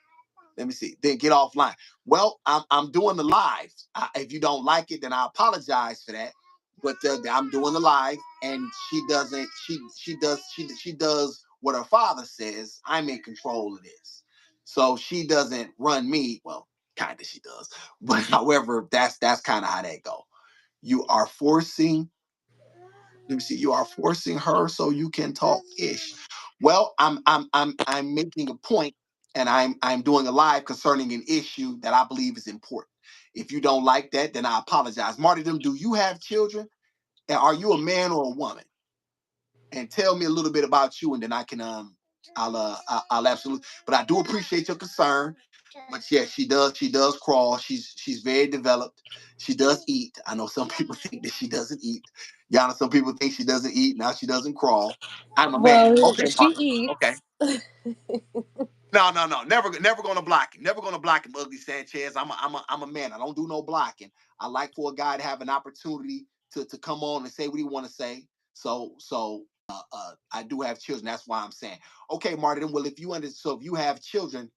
Let me see. Then get offline. Well, I'm doing the live. If you don't like it, then I apologize for that. But I'm doing the live, and she doesn't. She does what her father says. I'm in control of this, so she doesn't run me. Well, kind of she does, but however, that's kind of how that go. You are forcing Let me see. You are forcing her so you can talk ish. Well, I'm making a point, and I'm doing a live concerning an issue that I believe is important. If you don't like that, then I apologize. Marty, do you have children? And are you a man or a woman? And tell me a little bit about you, and then I'll absolutely. But I do appreciate your concern. But yeah, she does crawl. She's very developed. She does eat. I know some people think that she doesn't eat. Yana, some people think she doesn't eat. Now she doesn't crawl. I'm a man. Well, Okay, she okay. eats. No. Never gonna block him. Never gonna block him, Ugly Sanchez. I'm a man. I don't do no blocking. I like for a guy to have an opportunity to come on and say what he want to say. I do have children. That's why I'm saying, okay, Martin. Well, if you have children,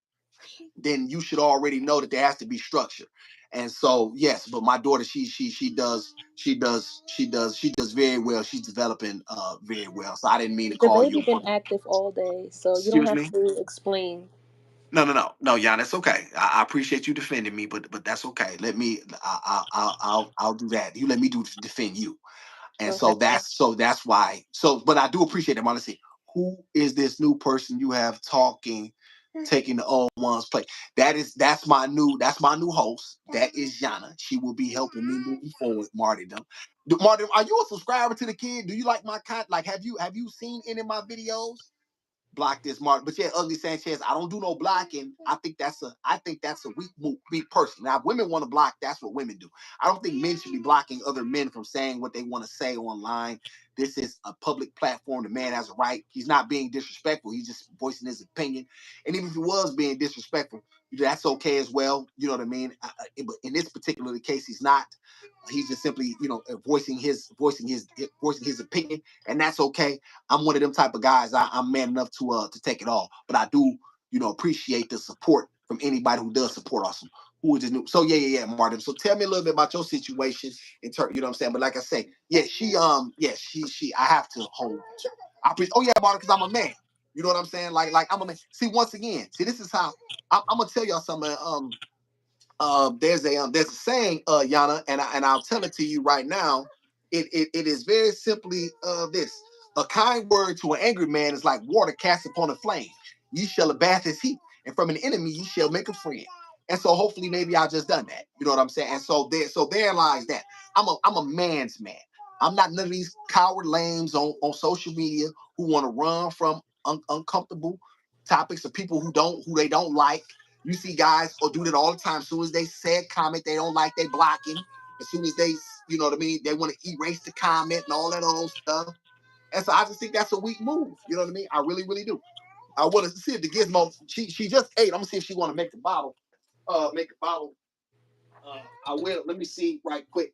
then you should already know that there has to be structure. And so yes, but my daughter, she does very well. She's developing very well. So I didn't mean to The call baby you. been active all day, so you don't Excuse have me. to explain. No, Jan, that's okay. I appreciate you defending me, but that's okay. Let me. I'll do that. You let me defend you. And Okay. so that's why. But I do appreciate it, honestly. Who is this new person you have talking, taking the old one's place? That's my new host. That is Yana. She will be helping me moving forward, Martydom. Marty, are you a subscriber to the kid? Do you like my content? Like, have you seen any of my videos? Block this mark. But yeah, Ugly Sanchez, I don't do no blocking. I think that's a weak move, me personally. Now, if women want to block, that's what women do. I don't think men should be blocking other men from saying what they want to say online. This is a public platform. The man has a right. He's not being disrespectful. He's just voicing his opinion. And even if he was being disrespectful, that's okay as well. You know what I mean? But in this particular case, he's not. He's just simply, voicing his opinion, and that's okay. I'm one of them type of guys. I'm man enough to take it all, but I do, appreciate the support from anybody who does support us. Who is this new? So yeah, Martin. So tell me a little bit about your situation in turn. You know what I'm saying? But like I say, yeah, she. I have to hold. I appreciate. Oh yeah, Martin, because I'm a man. You know what I'm saying? Like I'm a man. See, once again, this is how I'm gonna tell y'all something. There's a saying, Yana, and I'll tell it to you right now. It is very simply this: a kind word to an angry man is like water cast upon a flame. You shall abath his heat, and from an enemy you shall make a friend. And so hopefully maybe I just done that. You know what I'm saying? And so there lies that. I'm a man's man. I'm not none of these coward lames on social media who want to run from uncomfortable topics of people who they don't like. You see guys or do that all the time. As soon as they say a comment they don't like, they blocking. As soon as they, you know what I mean, they want to erase the comment and all that old stuff. And so I just think that's a weak move. You know what I mean? I really, really do. I want to see if the Gizmo. She just ate. I'm gonna see if she want to make the bottle. Make a bottle. I will. Let me see right quick,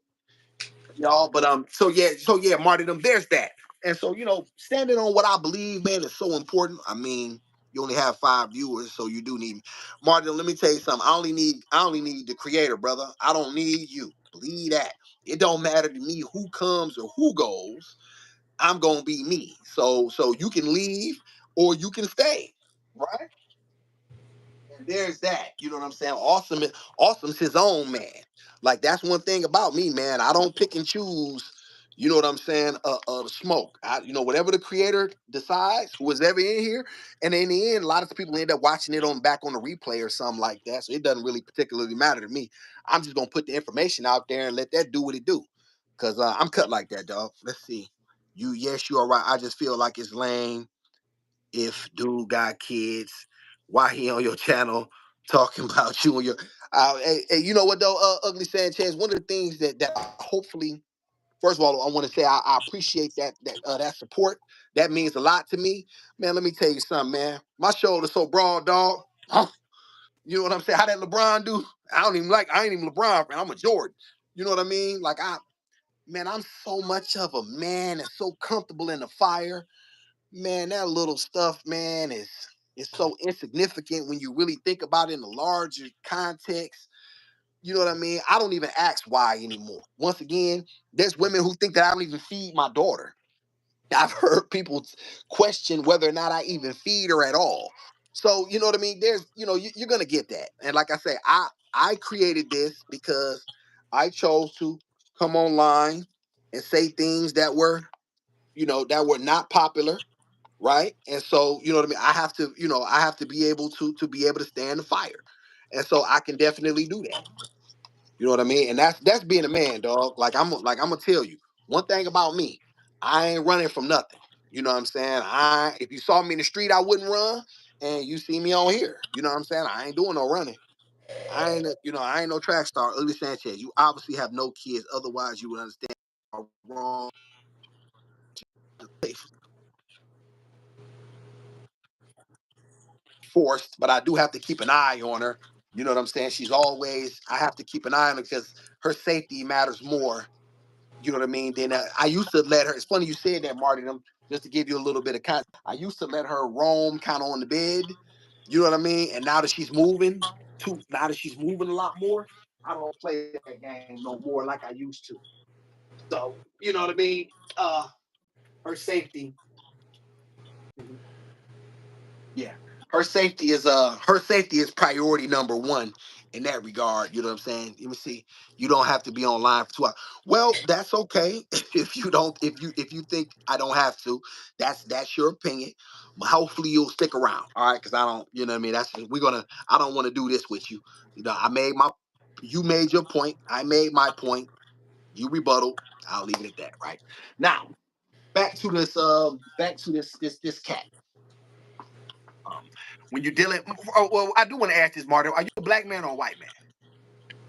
y'all. But so yeah, Marty, there's that. And so standing on what I believe, man, is so important. I mean, you only have 5 viewers, so you do need Martin. Let me tell you something. I only need the creator, brother. I don't need you. Believe that. It don't matter to me who comes or who goes. I'm gonna be me. So you can leave or you can stay, right? And there's that. You know what I'm saying? Awesome's his own man. Like that's one thing about me, man. I don't pick and choose. You know what I'm saying? The smoke. Whatever the creator decides, who was ever in here, and in the end, a lot of people end up watching it on the replay or something like that. So it doesn't really particularly matter to me. I'm just gonna put the information out there and let that do what it do. Cause I'm cut like that, dog. Let's see. Yes, you are right. I just feel like it's lame if dude got kids, why he on your channel talking about you and your hey, you know what though, Ugly Sanchez, one of the things that hopefully, first of all, I want to say I appreciate that support. That means a lot to me. Man, let me tell you something, man. My shoulder's so broad, dog. You know what I'm saying? How that LeBron do? I ain't even LeBron fan. I'm a Jordan. You know what I mean? Like I'm so much of a man and so comfortable in the fire. Man, that little stuff, man, is so insignificant when you really think about it in a larger context. You know what I mean? I don't even ask why anymore. Once again, there's women who think that I don't even feed my daughter. I've heard people question whether or not I even feed her at all. So, you know what I mean? You're gonna get that. And like I say, I created this because I chose to come online and say things that were not popular, right? And so, you know what I mean? I have to be able to stand the fire. And so I can definitely do that. You know what I mean? And that's being a man, dog. Like I'm gonna tell you one thing about me. I ain't running from nothing. You know what I'm saying? If you saw me in the street, I wouldn't run. And you see me on here. You know what I'm saying? I ain't doing no running. I ain't no track star. Ugly Sanchez, you obviously have no kids. Otherwise, you would understand how wrong forced, but I do have to keep an eye on her. You know what I'm saying? I have to keep an eye on her because her safety matters more You know what I mean? Then I used to let her. It's funny you said that, martyrdom. Just to give you a little bit of context, I used to let her roam kind of on the bed. You know what I mean? And now that she's moving a lot more, I don't play that game no more like I used to. So you know what I mean? Her safety. Mhm. Yeah, her safety is priority number one in that regard. You know what I'm saying? Let me see. You don't have to be online for 2 hours. Well, that's okay. If you don't, if you think I don't have to, that's your opinion. But hopefully you'll stick around. All right, because I don't, you know what I mean? That's we're gonna I don't want to do this with you. You know, you made your point, I made my point, you rebuttal. I'll leave it at that, right? Now, back to this cat. Um, when you're dealing, well, I do want to ask this, Martin. Are you a black man or a white man?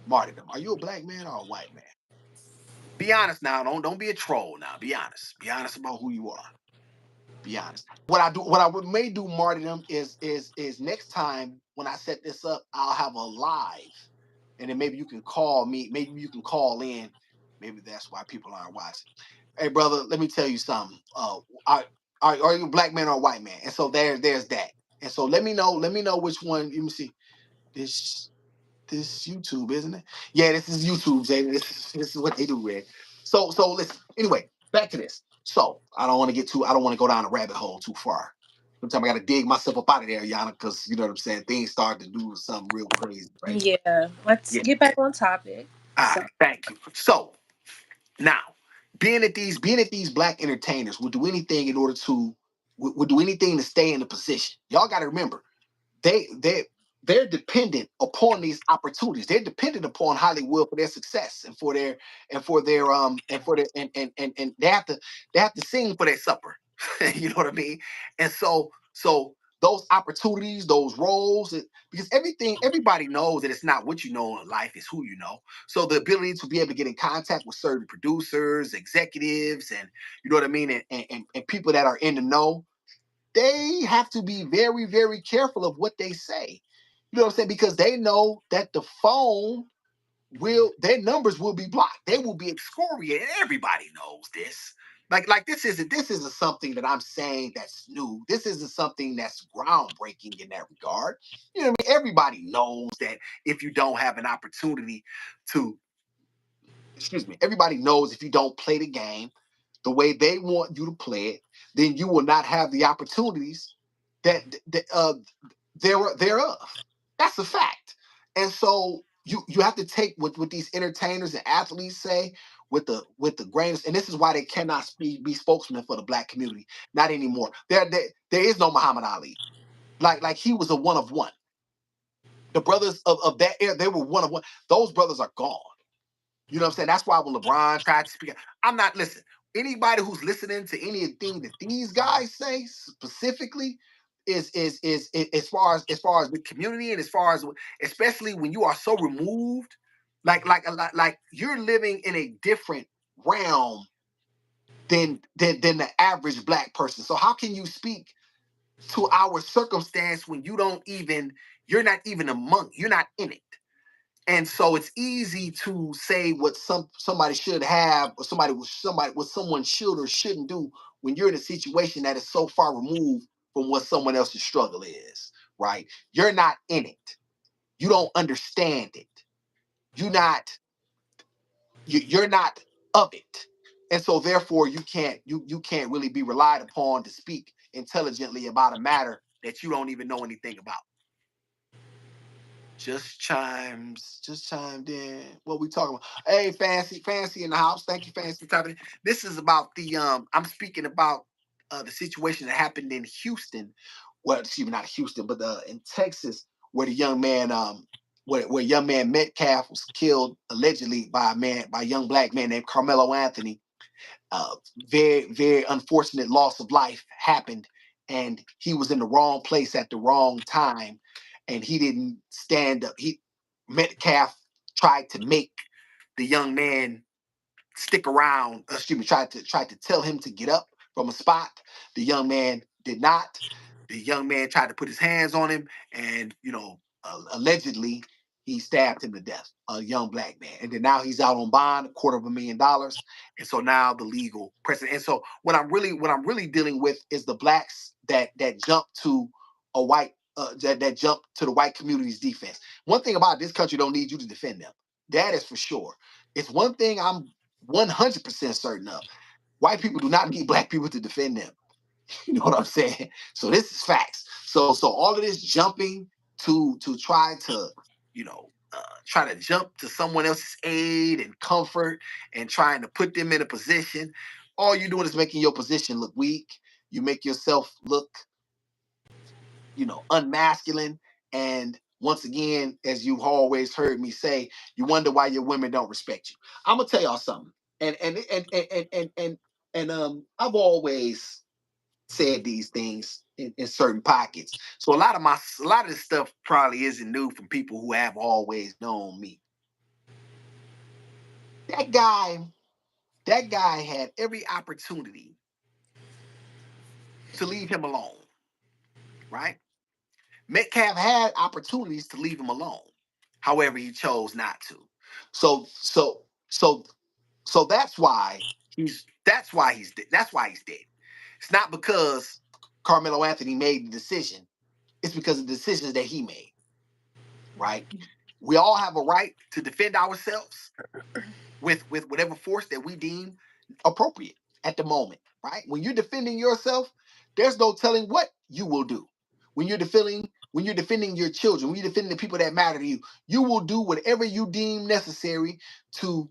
Martyrdom. Are you a black man or a white man? Be honest now. Don't be a troll now. Be honest. Be honest about who you are. Be honest. What I may do, martyrdom, is next time when I set this up, I'll have a live, and then maybe you can call me. Maybe you can call in. Maybe that's why people aren't watching. Hey, brother, let me tell you something. Are you a black man or a white man? And so there's that. And so let me know. Let me know which one. Let me see. This this YouTube, isn't it? Yeah, this is YouTube, Jay. This is what they do, Red. So listen. Anyway, back to this. So I don't want to get too. I don't want to go down a rabbit hole too far. Sometimes I got to dig myself up out of there, Yana, because you know what I'm saying. Things start to do something real crazy, right? Yeah, let's Yeah. get back on topic. All So, right. Thank you. So now, being that these black entertainers will do anything in order to would do anything to stay in the position. Y'all got to remember they they're dependent upon these opportunities. They're dependent upon Hollywood for their success and they have to sing for their supper. You know what I mean? And so those opportunities, those roles, because everybody knows that it's not what you know in life, it's who you know. So the ability to be able to get in contact with certain producers, executives, and you know what I mean, and people that are in the know, they have to be very, very careful of what they say. You know what I'm saying? Because they know that the phone their numbers will be blocked. They will be excoriated. Everybody knows this. Like this isn't something that I'm saying that's new. This isn't something that's groundbreaking in that regard. You know what I mean? Everybody knows that if you don't have an opportunity to, excuse me, everybody knows if you don't play the game the way they want you to play it, then you will not have the opportunities that thereof. That's a fact. And so you have to take what these entertainers and athletes say with the grains, and this is why they cannot be spokesmen for the black community. Not anymore. There is no Muhammad Ali. Like he was a one of one. The brothers of that era, they were one of one. Those brothers are gone. You know what I'm saying? That's why when LeBron tried to speak, I'm not listen. Anybody who's listening to anything that these guys say specifically is as far as the community and as far as especially when you are so removed, like you're living in a different realm than the average black person. So how can you speak to our circumstance when you're not even you're not in it? And so it's easy to say what somebody should have, or what someone should or shouldn't do when you're in a situation that is so far removed from what someone else's struggle is, right? You're not in it. You don't understand it. You're not you're not of it. And so therefore you can't really be relied upon to speak intelligently about a matter that you don't even know anything about. Just chimed in. What we talking about? Hey, fancy in the house. Thank you, fancy, for typing in. This is about I'm speaking about the situation that happened in Houston. Well, excuse me, not Houston, but in Texas, where the young man where young man Metcalf was killed allegedly by a young black man named Carmelo Anthony. Very, very unfortunate loss of life happened, and he was in the wrong place at the wrong time, and he didn't stand up. Metcalf tried to make the young man stick around. Excuse me, tried to tell him to get up from a spot. The young man did not. The young man tried to put his hands on him, and allegedly he stabbed him to death, a young black man. And then now he's out on bond, $250,000. And so now the legal precedent. And so what I'm really dealing with is the blacks that jump to a white that jump to the white community's defense. One thing about this country don't need you to defend them. That is for sure. It's one thing I'm 100% certain of. White people do not need black people to defend them. You know what I'm saying? So this is facts. So all of this jumping to try to, try to jump to someone else's aid and comfort and trying to put them in a position, all you're doing is making your position look weak. You make yourself look, unmasculine. And once again, as you've always heard me say, you wonder why your women don't respect you. I'm gonna tell y'all something. And I've always said these things in certain pockets. So a lot of this stuff probably isn't new from people who have always known me. That guy had every opportunity to leave him alone, right? Metcalf had opportunities to leave him alone. However, he chose not to. So so so so that's why he's dead. It's not because Carmelo Anthony made the decision. It's because of the decisions that he made, right? We all have a right to defend ourselves with whatever force that we deem appropriate at the moment, right? When you're defending yourself, there's no telling what you will do. When you're defending your children, when you're defending the people that matter to you, you will do whatever you deem necessary to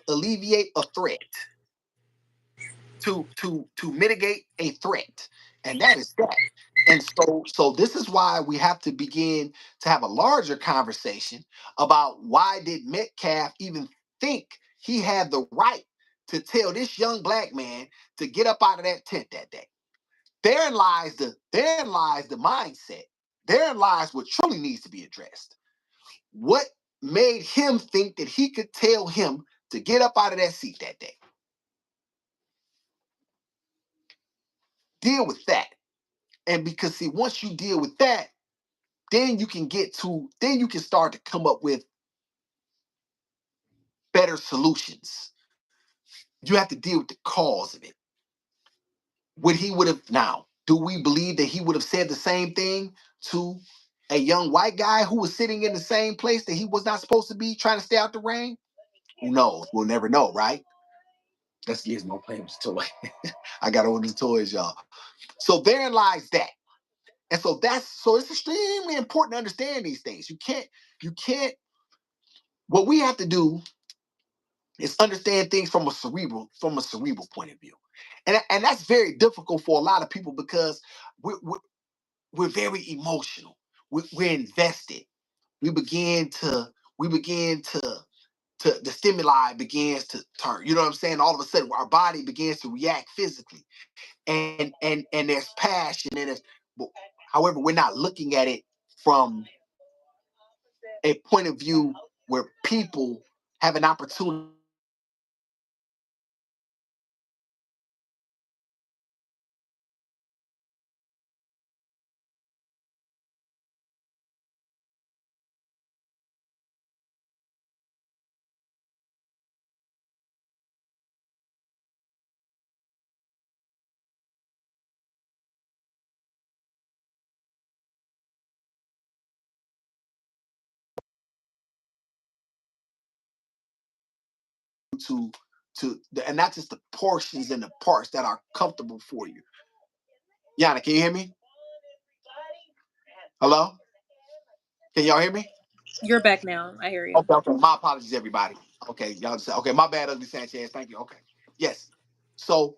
alleviate a threat, to mitigate a threat, and that is that. And so this is why we have to begin to have a larger conversation about why did Metcalf even think he had the right to tell this young black man to get up out of that tent that day. Therein lies the mindset. Therein lies what truly needs to be addressed. What made him think that he could tell him to get up out of that seat that day? Deal with that. And because see, once you deal with that, then you can start to come up with better solutions. You have to deal with the cause of it. Would he would have now? Do we believe that he would have said the same thing to a young white guy who was sitting in the same place that he was not supposed to be, trying to stay out the rain? Who knows? We'll never know, right? That's Gizmo playing with the toy. I got all these toys, y'all. So therein lies that. And so it's extremely important to understand these things. You can't, what we have to do is understand things from a cerebral point of view. And that's very difficult for a lot of people because we're very emotional. We're invested. We begin to we begin to the stimuli begins to turn. You know what I'm saying? All of a sudden our body begins to react physically. And there's passion and there's, however, we're not looking at it from a point of view where people have an opportunity to and not just the portions and the parts that are comfortable for you. Yana, can you hear me? Hello? Can y'all hear me? You're back now. I hear you. Okay. My apologies, everybody. Okay, y'all just okay. My bad, Ugly Sanchez. Thank you. Okay, yes. So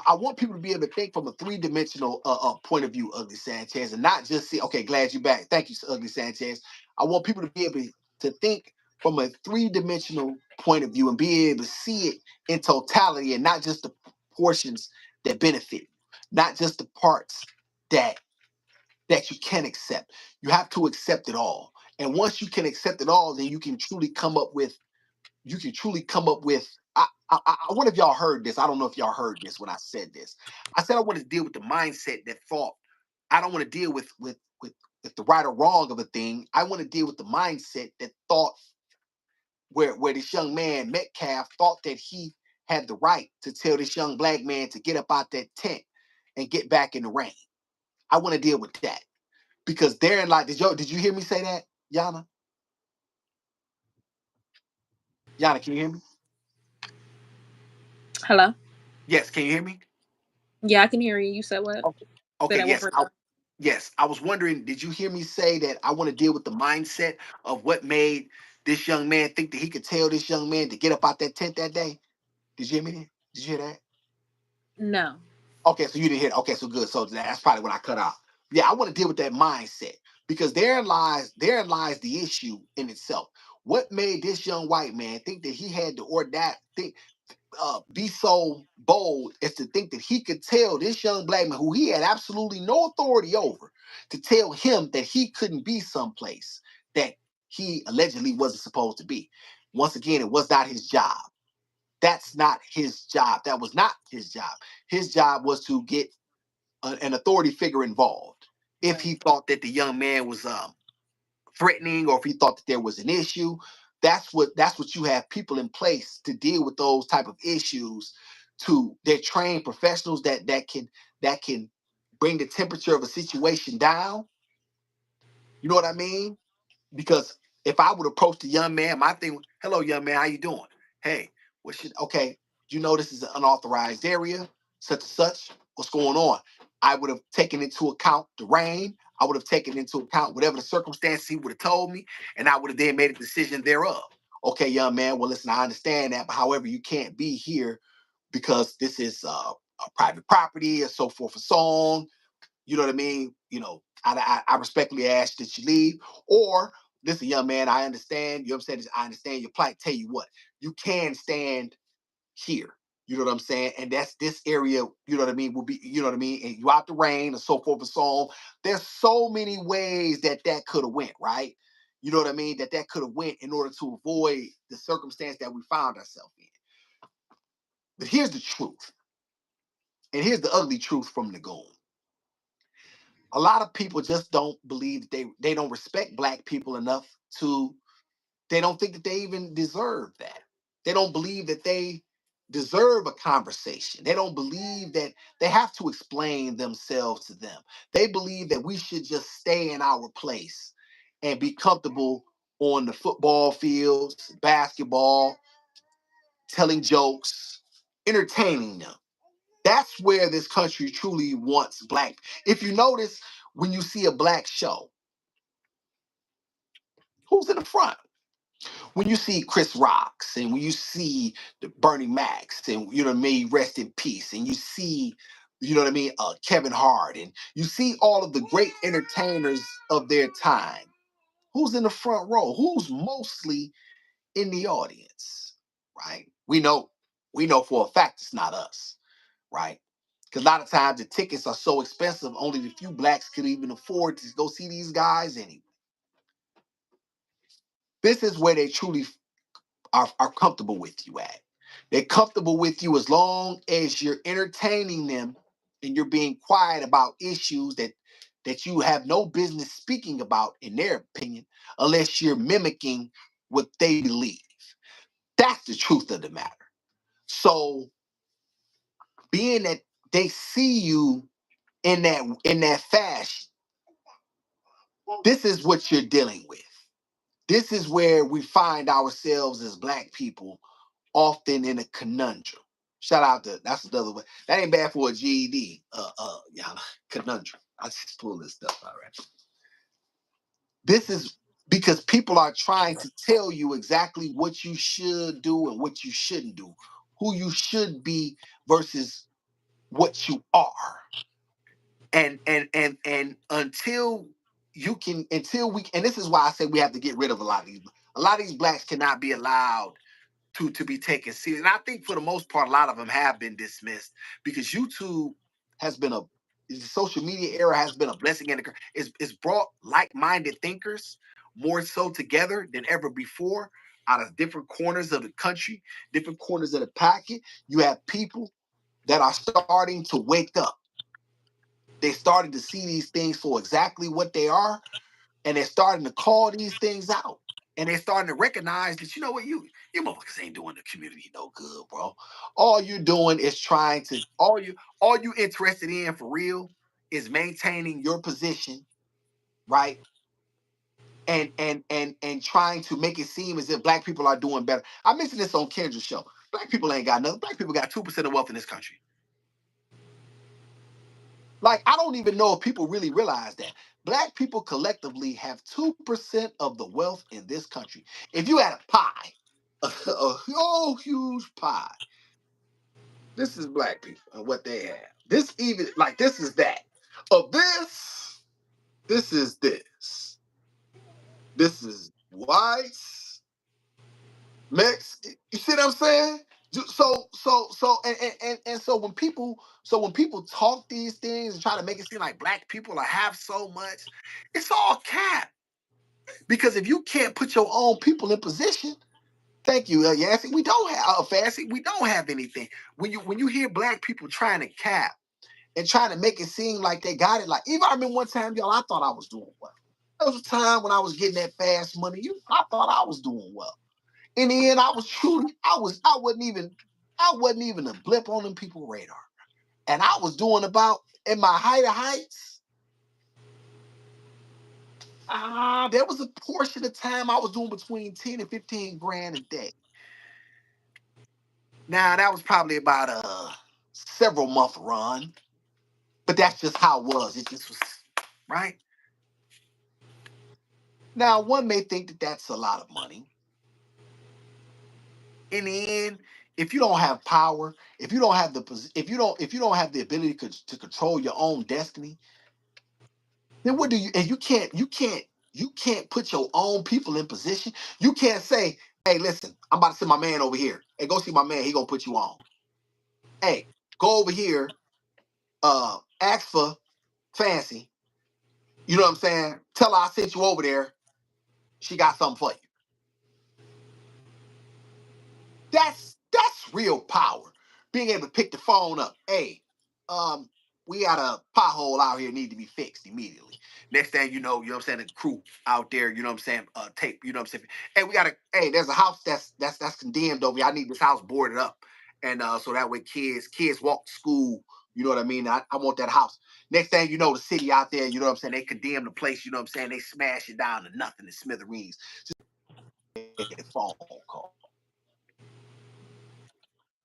I want people to be able to think from a three-dimensional point of view, Ugly Sanchez, and not just see. Okay, glad you're back. Thank you, Ugly Sanchez. I want people to be able to think from a three-dimensional point of view and be able to see it in totality, and not just the portions that benefit, not just the parts that you can accept. You have to accept it all. And once you can accept it all, then you can truly come up with. I wonder if y'all heard this. I don't know if y'all heard this when I said this. I said I want to deal with the mindset that thought I don't want to deal with if the right or wrong of a thing. I want to deal with the mindset that thought where this young man Metcalf thought that he had the right to tell this young black man to get up out that tent and get back in the rain. I want to deal with that because therein like did you hear me say that, Yana? Yana, can you hear me? Hello. Yes, can you hear me? Yeah, I can hear you. You said what? Okay. Say Okay, that one yes. more time. Yes, I was wondering, did you hear me say that I want to deal with the mindset of what made this young man think that he could tell this young man to get up out that tent that day? Did you hear me? Did you hear that? No. Okay, so you didn't hear it. Okay, so good. So that's probably what I cut out. Yeah, I want to deal with that mindset because therein lies the issue in itself. What made this young white man think that he had to or that think be so bold as to think that he could tell this young black man who he had absolutely no authority over to tell him that he couldn't be someplace that he allegedly wasn't supposed to be. Once again, it was not his job. That's not his job. That was not his job. His job was to get an authority figure involved. If he thought that the young man was threatening or if he thought that there was an issue, that's what you have people in place to deal with those type of issues. To they're trained professionals that can bring the temperature of a situation down. You know what I mean? Because if I would approach the young man, my thing, hello, young man, how you doing? Hey, what should okay? You know this is an unauthorized area, such and such. What's going on? I would have taken into account the rain. I would have taken into account whatever the circumstances he would have told me, and I would have then made a decision thereof. Okay, young man. Well, listen, I understand that, but however, you can't be here because this is a private property, and so forth and so on. You know what I mean? I respectfully ask that you leave. Or, listen, young man, I understand. You know what I'm saying? I understand your plight. Tell you what, you can stand here. You know what I'm saying? And that's this area, you know what I mean, will be, you know what I mean? And you out the rain and so forth and so on. There's so many ways that could have went, right? You know what I mean? That could have went in order to avoid the circumstance that we found ourselves in. But here's the truth. And here's the ugly truth from the goal. A lot of people just don't believe that they don't respect black people enough to they don't think that they even deserve that. They don't believe that they deserve a conversation. They don't believe that they have to explain themselves to them. They believe that we should just stay in our place and be comfortable on the football fields, basketball, telling jokes, entertaining them. That's where this country truly wants black. If you notice, when you see a black show, who's in the front? When you see Chris Rocks and when you see the Bernie Macs and you know what I mean, rest in peace, and you see, you know what I mean, Kevin Hart, and you see all of the great entertainers of their time, who's in the front row? Who's mostly in the audience? Right? We know for a fact it's not us, right? Because a lot of times the tickets are so expensive, only the few blacks could even afford to go see these guys anyway. This is where they truly are comfortable with you at. They're comfortable with you as long as you're entertaining them and you're being quiet about issues that you have no business speaking about, in their opinion, unless you're mimicking what they believe. That's the truth of the matter. So, being that they see you in that fashion, this is what you're dealing with. This is where we find ourselves as black people often in a conundrum. Shout out to that's another way. That ain't bad for a GED. Yeah, conundrum. I just pull this stuff out right. This is because people are trying to tell you exactly what you should do and what you shouldn't do, who you should be versus what you are. And until we and this is why I say we have to get rid of a lot of these blacks cannot be allowed to be taken serious. And I think for the most part, a lot of them have been dismissed because YouTube has been the social media era has been a blessing and it's brought like-minded thinkers more so together than ever before out of different corners of the country, different corners of the pocket. You have people that are starting to wake up. They're starting to see these things for exactly what they are, and they're starting to call these things out. And they're starting to recognize that, you know what, you motherfuckers ain't doing the community no good, bro. All you're doing is trying to all you interested in for real is maintaining your position, right? And trying to make it seem as if black people are doing better. I mentioned this on Kendra's show. Black people ain't got nothing. Black people got 2% of wealth in this country. Like, I don't even know if people really realize that. Black people collectively have 2% of the wealth in this country. If you had a pie, a whole huge pie, this is black people and what they have. This even, like, this is that. Of this is this. This is whites, Mexican. You see what I'm saying? And so when people talk these things and try to make it seem like black people are have so much, it's all cap. Because if you can't put your own people in position, thank you, Yancey. We don't have Fancy. We don't have anything. When you hear black people trying to cap and trying to make it seem like they got it, like even I remember one time, y'all, I thought I was doing well. There was a time when I was getting that fast money. I thought I was doing well. In the end, I wasn't even a blip on them people radar. And I was doing about in my height of heights. There was a portion of time I was doing between 10 and 15 grand a day. Now that was probably about a several month run, but that's just how it was. It just was right. Now one may think that that's a lot of money. In the end, if you don't have power, if you don't have if you don't have the ability to control your own destiny, then what do you? And you can't put your own people in position. You can't say, "Hey, listen, I'm about to send my man over here. Hey, go see my man. He gonna put you on. Hey, go over here. Ask for Fancy. You know what I'm saying? Tell her I sent you over there. She got something for you." That's real power. Being able to pick the phone up. Hey, we got a pothole out here need to be fixed immediately. Next thing you know what I'm saying, the crew out there, you know what I'm saying, tape, you know what I'm saying. Hey, there's a house that's condemned over here. I need this house boarded up. And so that way kids walk to school, you know what I mean? I want that house. Next thing you know, the city out there, you know what I'm saying, they condemn the place, you know what I'm saying, they smash it down to nothing, to smithereens. Just a phone call.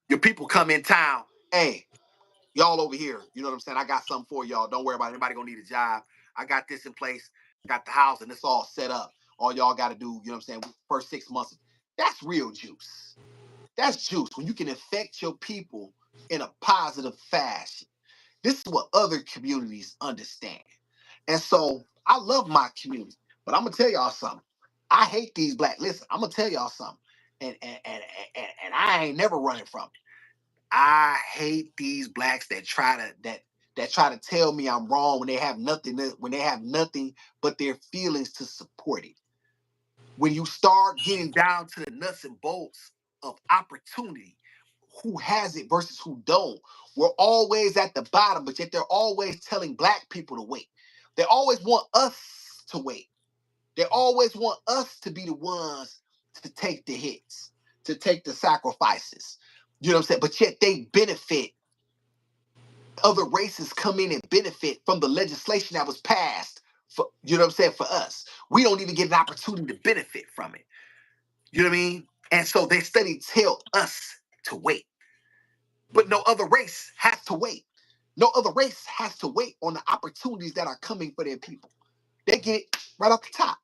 Your people come in town. Hey, y'all over here. You know what I'm saying? I got something for y'all. Don't worry about it. Anybody gonna need a job. I got this in place. Got the house and it's all set up. All y'all got to do, you know what I'm saying, first 6 months. That's real juice. That's juice. When you can affect your people in a positive fashion. This is what other communities understand. And so I love my community. But I'm gonna tell y'all something. I hate these black. Listen, I'm gonna tell y'all something. And I ain't never running from it. I hate these blacks that try to tell me I'm wrong when they have nothing but their feelings to support it. When you start getting down to the nuts and bolts of opportunity, who has it versus who don't, we're always at the bottom, but yet they're always telling black people to wait. They always want us to wait. They always want us to be the ones to take the hits, to take the sacrifices. You know what I'm saying? But yet they benefit. Other races come in and benefit from the legislation that was passed for, you know what I'm saying, for us. We don't even get an opportunity to benefit from it. You know what I mean? And so they study tell us to wait. But no other race has to wait. No other race has to wait on the opportunities that are coming for their people. They get it right off the top.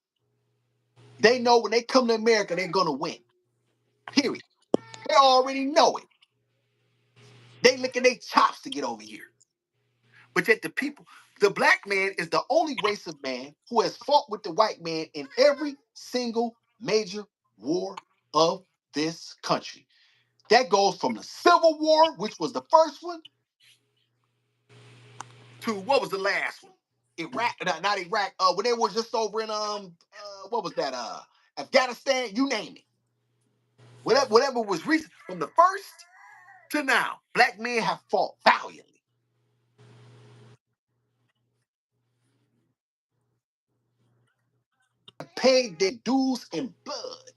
They know when they come to America, they're gonna win. Period. They already know it. They licking their chops to get over here. But yet the black man is the only race of man who has fought with the white man in every single major war of this country. That goes from the Civil War, which was the first one, to what was the last one? Iraq, not Iraq. When they were just over in what was that? Afghanistan. You name it. Whatever was recent, from the first to now, black men have fought valiantly. paid their dues in blood,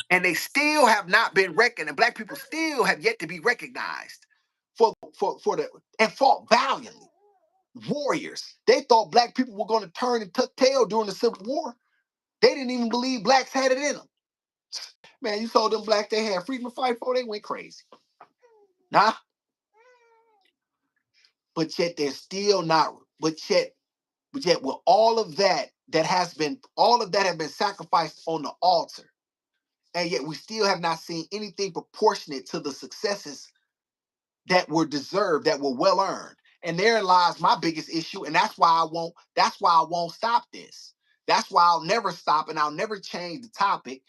and they still have not been recognized. And black people still have yet to be recognized for the and fought valiantly. Warriors. They thought black people were going to turn and tuck tail during the Civil War. They didn't even believe blacks had it in them. Man, you told them blacks they had freedom to fight for, they went crazy. Nah, but yet they're still not. But yet with all of that has been all of that have been sacrificed on the altar, and yet we still have not seen anything proportionate to the successes that were deserved, that were well earned. And therein lies my biggest issue, and that's why I won't stop this. That's why I'll never stop and I'll never change the topic,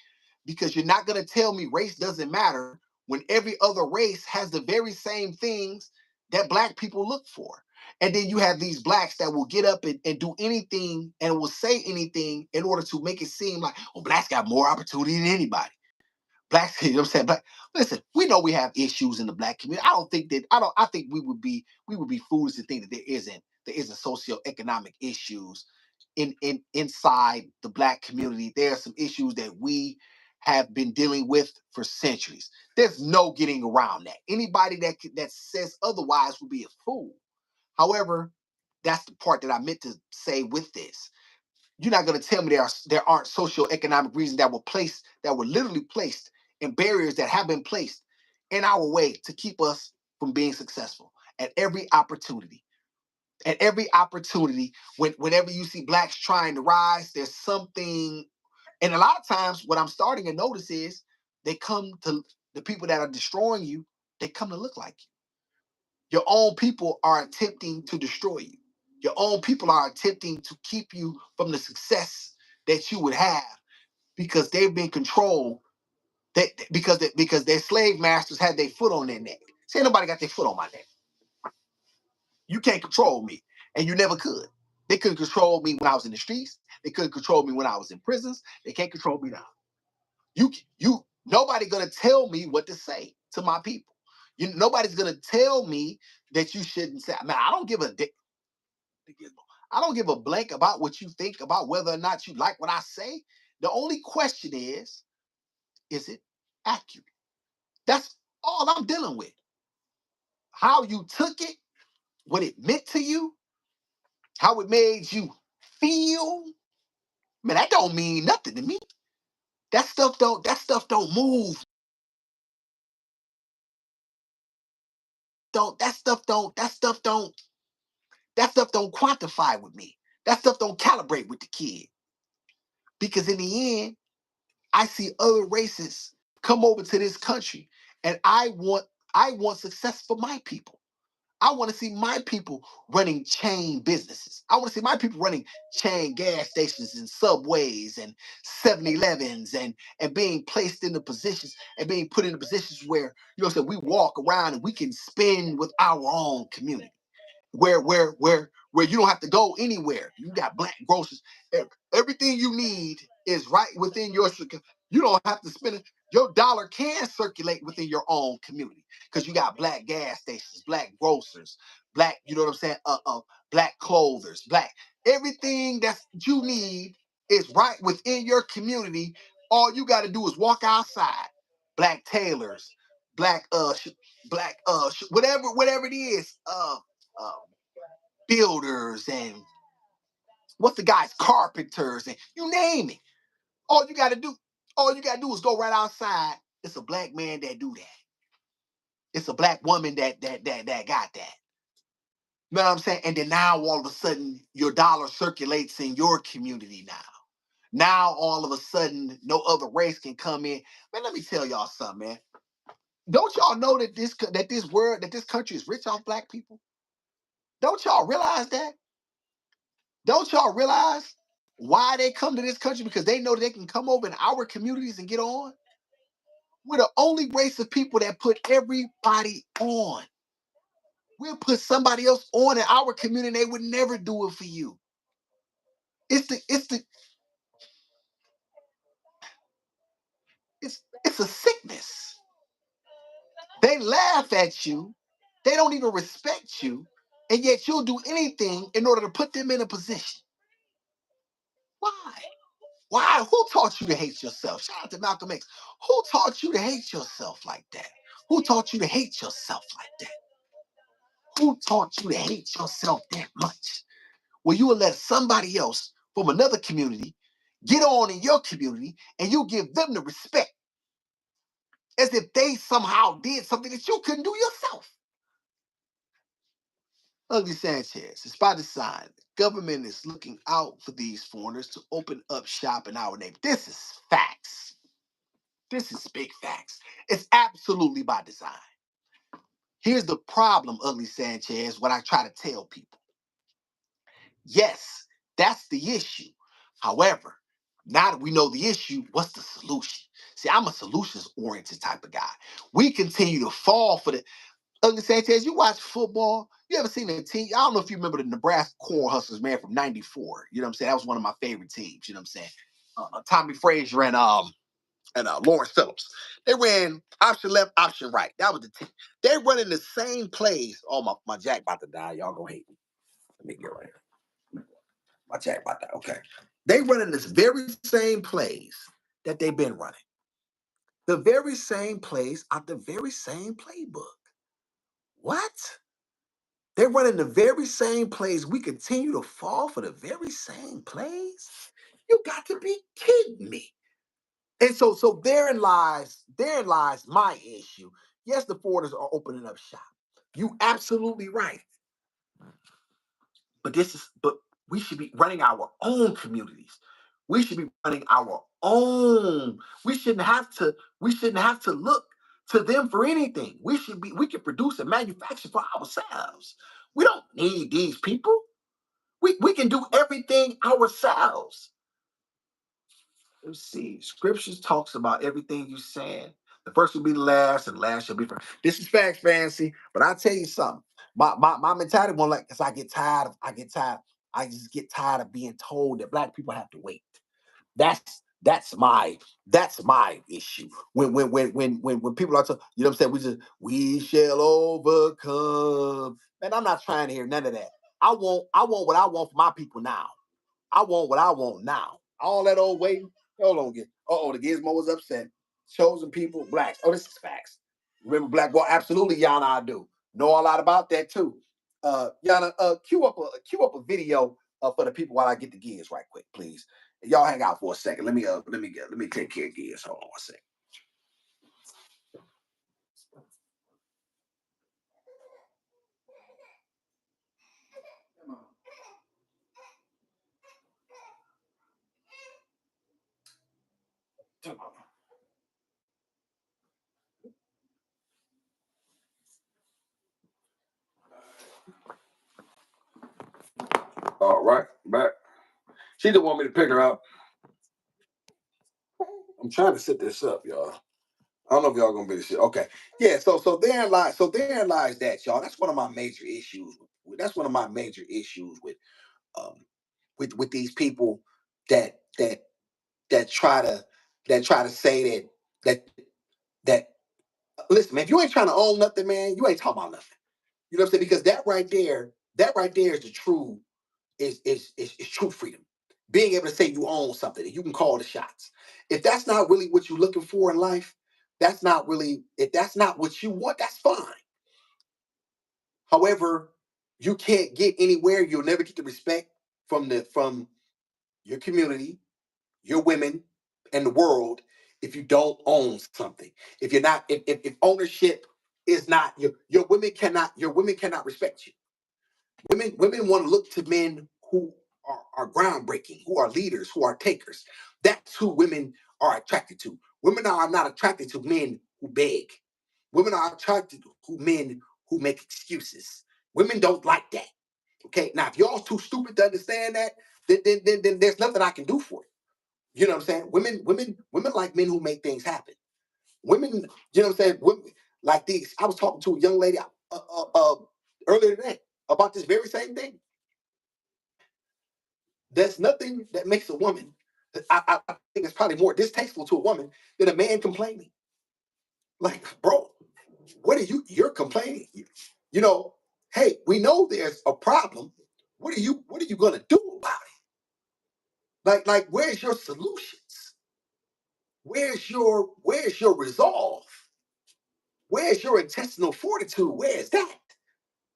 because you're not going to tell me race doesn't matter when every other race has the very same things that black people look for. And then you have these blacks that will get up and do anything and will say anything in order to make it seem like, oh, blacks got more opportunity than anybody. Blacks, you know what I'm saying? Black, listen, we know we have issues in the black community. I think we would be foolish to think that there isn't socioeconomic issues inside the black community. There are some issues that we have been dealing with for centuries. There's no getting around that. Anybody that says otherwise would be a fool. However, that's the part that I meant to say with this. You're not going to tell me there aren't socioeconomic reasons that were literally placed, and barriers that have been placed in our way to keep us from being successful at every opportunity. At every opportunity, whenever you see blacks trying to rise, there's something. And a lot of times, what I'm starting to notice is they come to the people that are destroying you. They come to look like you. Your own people are attempting to destroy you. Your own people are attempting to keep you from the success that you would have, because they've been controlled. Because their slave masters had their foot on their neck. Say nobody got their foot on my neck. You can't control me, and you never could. They couldn't control me when I was in the streets. They couldn't control me when I was in prisons. They can't control me now. Nobody gonna tell me what to say to my people. Nobody's gonna tell me that you shouldn't say. Man, I don't give a dick. I don't give a blank about what you think about whether or not you like what I say. The only question is it accurate? That's all I'm dealing with. How you took it, what it meant to you, how it made you feel. Man, that don't mean nothing to me. That stuff don't move. Don't that stuff don't quantify with me. That stuff don't calibrate with the kid. Because in the end, I see other races come over to this country, and I want success for my people. I want to see my people running chain businesses. I want to see my people running chain gas stations and subways and 7-Elevens, and being placed in the positions and being put in the positions where, so we walk around and we can spend with our own community, where you don't have to go anywhere. You got black grocers. Everything you need is right within your. You don't have to spend it. Your dollar can circulate within your own community, because you got black gas stations, black grocers, black. You know what I'm saying? Black clothers, black. Everything that you need is right within your community. All you got to do is walk outside. Black tailors, black whatever it is. Uh, Builders, and what's the guys, carpenters, and you name it. All you gotta do, all you gotta do is go right outside. It's a black man that do that. It's a black woman that got that. You know what I'm saying? And then now all of a sudden your dollar circulates in your community now. Now all of a sudden no other race can come in. Man, let me tell y'all something, man. Don't y'all know that this country is rich off black people? Don't y'all realize that? Don't y'all realize why they come to this country? Because they know they can come over in our communities and get on. We're the only race of people that put everybody on. We'll put somebody else on in our community and they would never do it for you. It's a sickness. They laugh at you. They don't even respect you. And yet you'll do anything in order to put them in a position. Why? Why? Who taught you to hate yourself? Shout out to Malcolm X. Who taught you to hate yourself like that? Who taught you to hate yourself like that? Who taught you to hate yourself that much? Well, you will let somebody else from another community get on in your community and you give them the respect as if they somehow did something that you couldn't do yourself. Ugly Sanchez, it's by design. The government is looking out for these foreigners to open up shop in our neighborhood. This is facts. This is big facts. It's absolutely by design. Here's the problem, Ugly Sanchez, what I try to tell people. Yes, that's the issue. However, now that we know the issue, what's the solution? See, I'm a solutions-oriented type of guy. We continue to fall for the Ugly Sanchez. You watch football. You ever seen a team? I don't know if you remember the Nebraska Corn Hustlers, man, from '94. You know what I'm saying? That was one of my favorite teams. You know what I'm saying? Tommy Frazier and Lawrence Phillips. They ran option left, option right. That was the team. They running the same plays. Oh, my jack about to die. Y'all gonna hate me. Let me get right here. My jack about that. Okay. They running this very same plays that they've been running. The very same plays out the very same playbook. What? They're running the very same plays. We continue to fall for the very same plays? You got to be kidding me. And so therein lies my issue. Yes, the foreigners are opening up shop. You absolutely right. But we should be running our own communities. We should be running our own. We shouldn't have to look to them for anything. We can produce and manufacture for ourselves. We don't need these people. We can do everything ourselves. Let's see. Scriptures talks about everything you saying. The first will be the last, and the last shall be first. This is facts, fancy. But I'll tell you something. My mentality won't like because I just get tired of being told that black people have to wait. That's my issue. When people are talking, you know what I'm saying? We shall overcome. Man, I'm not trying to hear none of that. I want what I want for my people now. I want what I want now. All that old waiting. Hold on, the Gizmo was upset. Chosen people, blacks. Oh, this is facts. Remember Black Boy? Absolutely, Yana, I do. Know a lot about that too. Yana, cue up a video for the people while I get the Giz right quick, please. Y'all hang out for a second. Let me take care of Giz. Hold on one second. Come on. All right, back. She didn't want me to pick her up. I'm trying to set this up, y'all. I don't know if y'all gonna be the shit. Okay, yeah. So therein lies that, y'all. That's one of my major issues. That's one of my major issues um with these people that that that try to say that that listen, man. If you ain't trying to own nothing, man, you ain't talking about nothing. You know what I'm saying? Because that right there is the true is true freedom. Being able to say you own something and you can call the shots. If that's not really what you're looking for in life, if that's not what you want, that's fine. However, you can't get anywhere. You'll never get the respect from your community, your women, and the world if you don't own something. If you're not, if ownership is not your women cannot respect you. Women want to look to men who are groundbreaking, who are leaders, who are takers. That's who women are attracted to. Women are not attracted to men who beg. Women are attracted to men who make excuses. Women don't like that. Okay, now if y'all too stupid to understand that, then there's nothing I can do for it. You know what I'm saying? Women like men who make things happen. Women, you know what I'm saying? Women like these. I was talking to a young lady earlier today about this very same thing. There's nothing that makes a woman. I think it's probably more distasteful to a woman than a man complaining. Like, bro, what are you're complaining? You know, hey, we know there's a problem. What are you gonna do about it? Like, where's your solutions? Where's your resolve? Where's your intestinal fortitude? Where is that?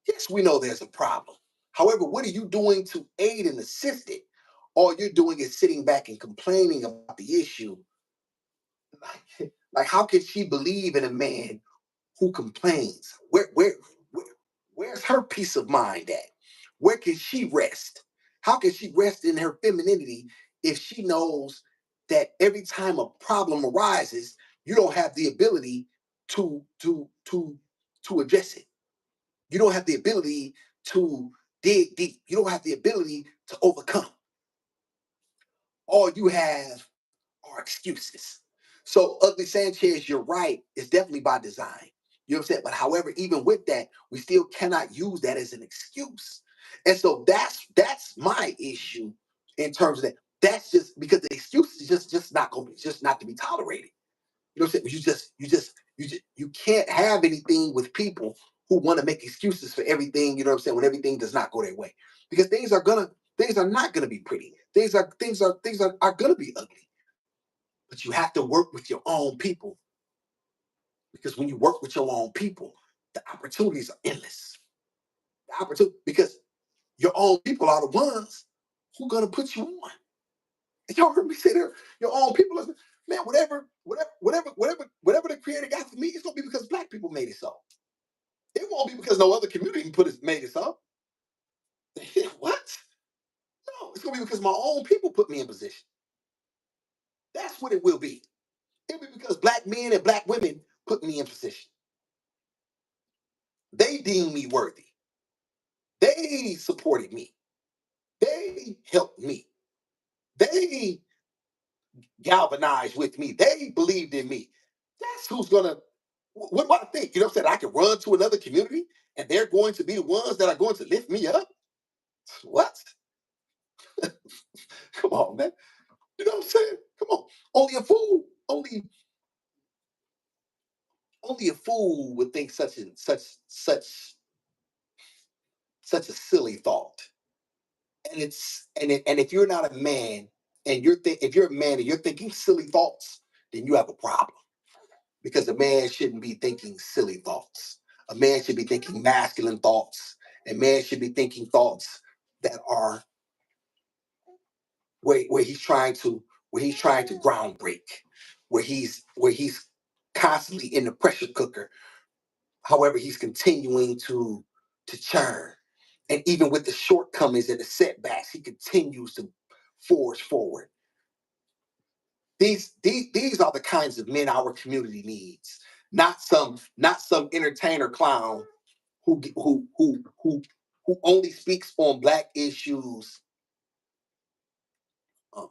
Yes, we know there's a problem. However, what are you doing to aid and assist it? All you're doing is sitting back and complaining about the issue. Like how can she believe in a man who complains? Where's her peace of mind at? Where can she rest? How can she rest in her femininity if she knows that every time a problem arises, you don't have the ability to address it? You don't have the ability to dig deep. You don't have the ability to overcome. All you have are excuses. So, Ugly Sanchez, you're right. It's definitely by design. You know what I'm saying? But however, even with that, we still cannot use that as an excuse. And so that's my issue in terms of that. That's just because the excuse is just not going to be just not to be tolerated. You know what I'm saying? You can't have anything with people who want to make excuses for everything, you know what I'm saying, when everything does not go their way. Because things are not gonna be pretty. Things are gonna be ugly. But you have to work with your own people. Because when you work with your own people, the opportunities are endless. The opportunity because your own people are the ones who are gonna put you on. And y'all heard me say there, your own people are, man, whatever the creator got for me, it's gonna be because black people made it so. It won't be because no other community made it so. What? No, it's gonna be because my own people put me in position. That's what it will be. It'll be because black men and black women put me in position. They deemed me worthy. They supported me. They helped me. They galvanized with me. They believed in me. That's who's gonna. What do I think? You know what I'm saying? I can run to another community and they're going to be the ones that are going to lift me up. What? Come on, man. You know what I'm saying? Come on. Only a fool would think such a silly thought. And if you're not a man and if you're a man and you're thinking silly thoughts, then you have a problem. Because a man shouldn't be thinking silly thoughts. A man should be thinking masculine thoughts. A man should be thinking thoughts that are where he's trying to ground break, where he's constantly in the pressure cooker. However, he's continuing to churn. And even with the shortcomings and the setbacks, he continues to forge forward. These are the kinds of men our community needs. Not some entertainer clown who only speaks on black issues um,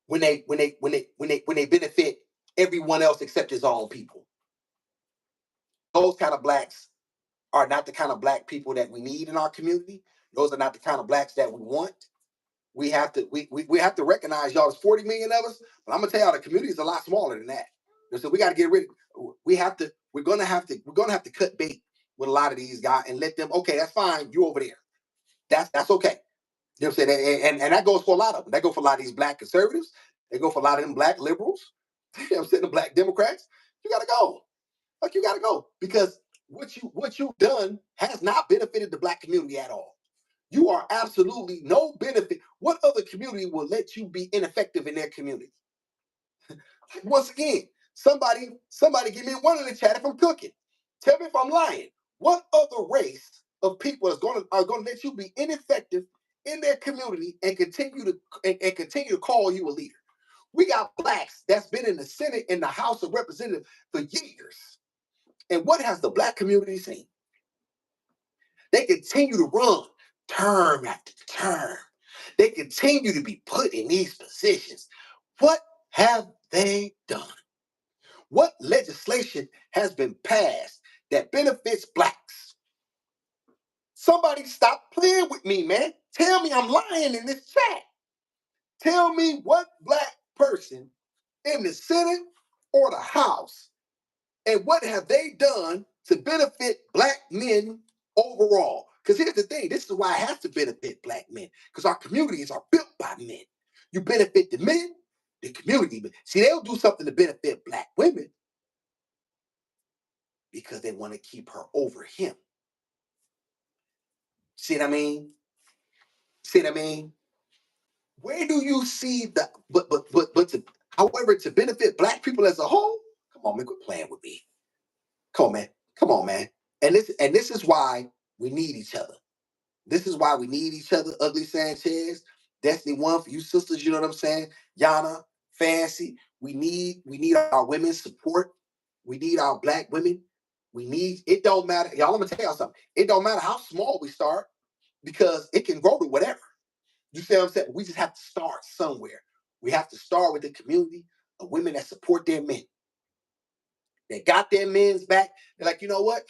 when they benefit everyone else except his own people. Those kind of blacks are not the kind of black people that we need in our community. Those are not the kind of blacks that we want. We have to recognize y'all. There's 40 million of us, but I'm gonna tell y'all the community is a lot smaller than that. So we got to get rid. We have to. We're gonna have to cut bait with a lot of these guys and let them. Okay, that's fine. You over there. That's okay. You know what I'm saying? And that goes for a lot of them. That goes for a lot of these black conservatives. They go for a lot of them black liberals. You know what I'm saying? The black Democrats. You gotta go. Like you gotta go because what you've done has not benefited the black community at all. You are absolutely no benefit. What other community will let you be ineffective in their community? Once again, somebody give me one in the chat if I'm cooking. Tell me if I'm lying. What other race of people are gonna let you be ineffective in their community and continue to call you a leader? We got blacks that's been in the Senate and the House of Representatives for years. And what has the black community seen? They continue to run term after term. They continue to be put in these positions. What have they done? What legislation has been passed that benefits blacks? Somebody stop playing with me, man. Tell me I'm lying in this chat. Tell me what black person in the Senate or the House and what have they done to benefit black men overall? Because here's the thing, this is why it has to benefit black men, because our communities are built by men. You benefit the men, the community. See, they'll do something to benefit black women because they want to keep her over him. See what I mean? See what I mean? Where do you see the however, to benefit black people as a whole? Come on, man, quit playing with me. Come on, man. Come on, man. And this is why we need each other. This is why we need each other. Ugly Sanchez, Destiny One for you sisters. You know what I'm saying? Yana, Fancy. We need our women's support. We need our black women. We need. It don't matter, y'all. Let me tell y'all something. It don't matter how small we start because it can grow to whatever. You see what I'm saying? We just have to start somewhere. We have to start with the community of women that support their men. They got their men's back. They're like, you know what?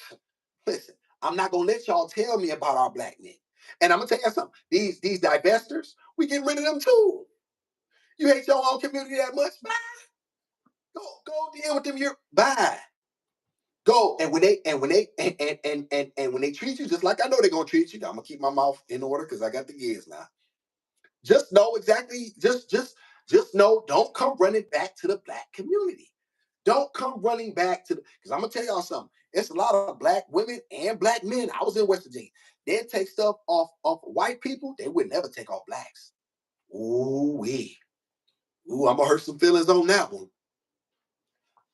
Listen, I'm not gonna let y'all tell me about our black men. And I'm gonna tell you something. These divestors, we get rid of them too. You hate your own community that much? Bye. Go deal with them. You're bye. Go and when they treat you just like I know they're gonna treat you. I'm gonna keep my mouth in order because I got the gears now. Just know exactly. Just know. Don't come running back to the black community. Don't come running back to the because I'm gonna tell y'all something. It's a lot of black women and black men. I was in West Virginia. They'd take stuff off white people. They would never take off blacks. Ooh wee. Ooh, I'm gonna hurt some feelings on that one.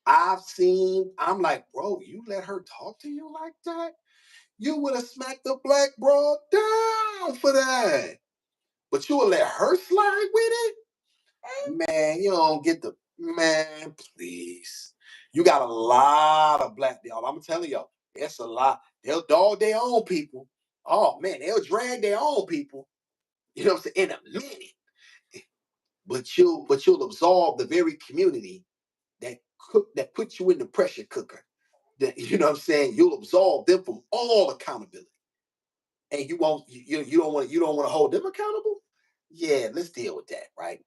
I'm like, bro, you let her talk to you like that? You would have smacked the black broad down for that. But you would let her slide with it? Man, you don't get the man, please. You got a lot of black y'all. I'm telling y'all, it's a lot. They'll dog their own people. Oh man, they'll drag their own people. You know what I'm saying? In a minute. But you'll absolve the very community that puts you in the pressure cooker. That you know what I'm saying? You'll absolve them from all accountability. And you don't want to hold them accountable? Yeah, let's deal with that, right?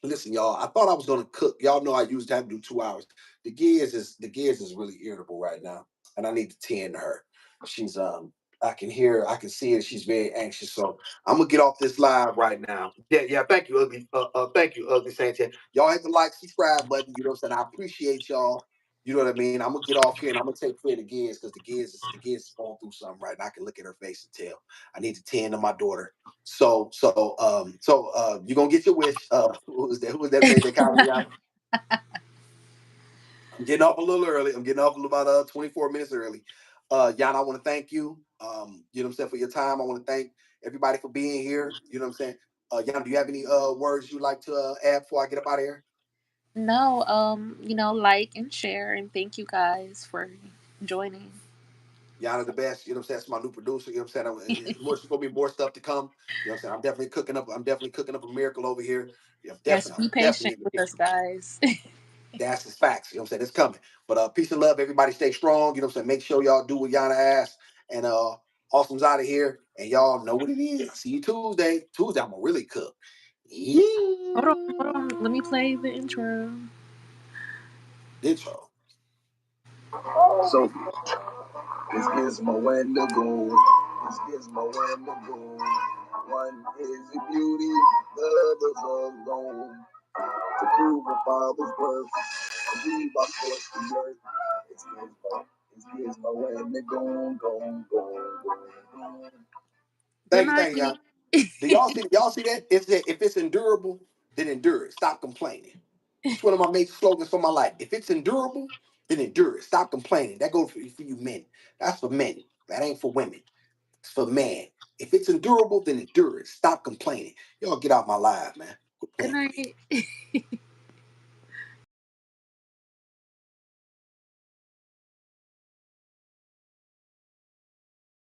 Listen, y'all. I thought I was gonna cook. Y'all know I usually have to do 2 hours. The gears is really irritable right now, and I need to tend to her. She's I can see it. She's very anxious. So I'm gonna get off this live right now. Yeah. Thank you, Ugly Sanchez. Y'all hit the like, subscribe button. You know what I'm saying? I appreciate y'all. You know what I mean? I'm gonna get off here and I'm gonna take care of the gears because the gears is going through something right now. I can look at her face and tell. I need to tend to my daughter. So you're gonna get your wish. Who was that? Who was that made that comment? I'm getting off a little early. I'm getting off about 24 minutes early. Jan, I want to thank you. You know what I'm saying, for your time. I want to thank everybody for being here. You know what I'm saying? Jan, do you have any words you'd like to add before I get up out of here? No, like and share, and thank you guys for joining. Yana the best. You know what I'm saying? That's my new producer. You know what I'm saying? There's gonna be more stuff to come. You know what I'm saying? I'm definitely cooking up a miracle over here. Yeah, Yes, definitely. be I'm patient definitely. with us, guys. That's the facts. You know what I'm saying? It's coming. But peace and love. Everybody stay strong. You know what I'm saying? Make sure y'all do what Yana asked. And Awesome's out of here. And y'all know what it is. See you Tuesday. Tuesday, I'm going to really cook. Yeah. Hold on. Let me play the intro. Intro. So it's Gizmo and the Goon. It's Gizmo and the Goon. One is a beauty, the other's alone. To prove a father's birth, we by force to birth. It's Gizmo and the Goon, Goon, Goon, Goon. Good Thank night. you, y'all. Do y'all see that? It said if it's endurable, then endure it. Stop complaining. It's one of my major slogans for my life. If it's endurable, then endure it. Stop complaining. That goes for you men. That's for men. That ain't for women. It's for man. If it's endurable, then endure it. Stop complaining. Y'all get out my live, man. Quit Good playing with me. night.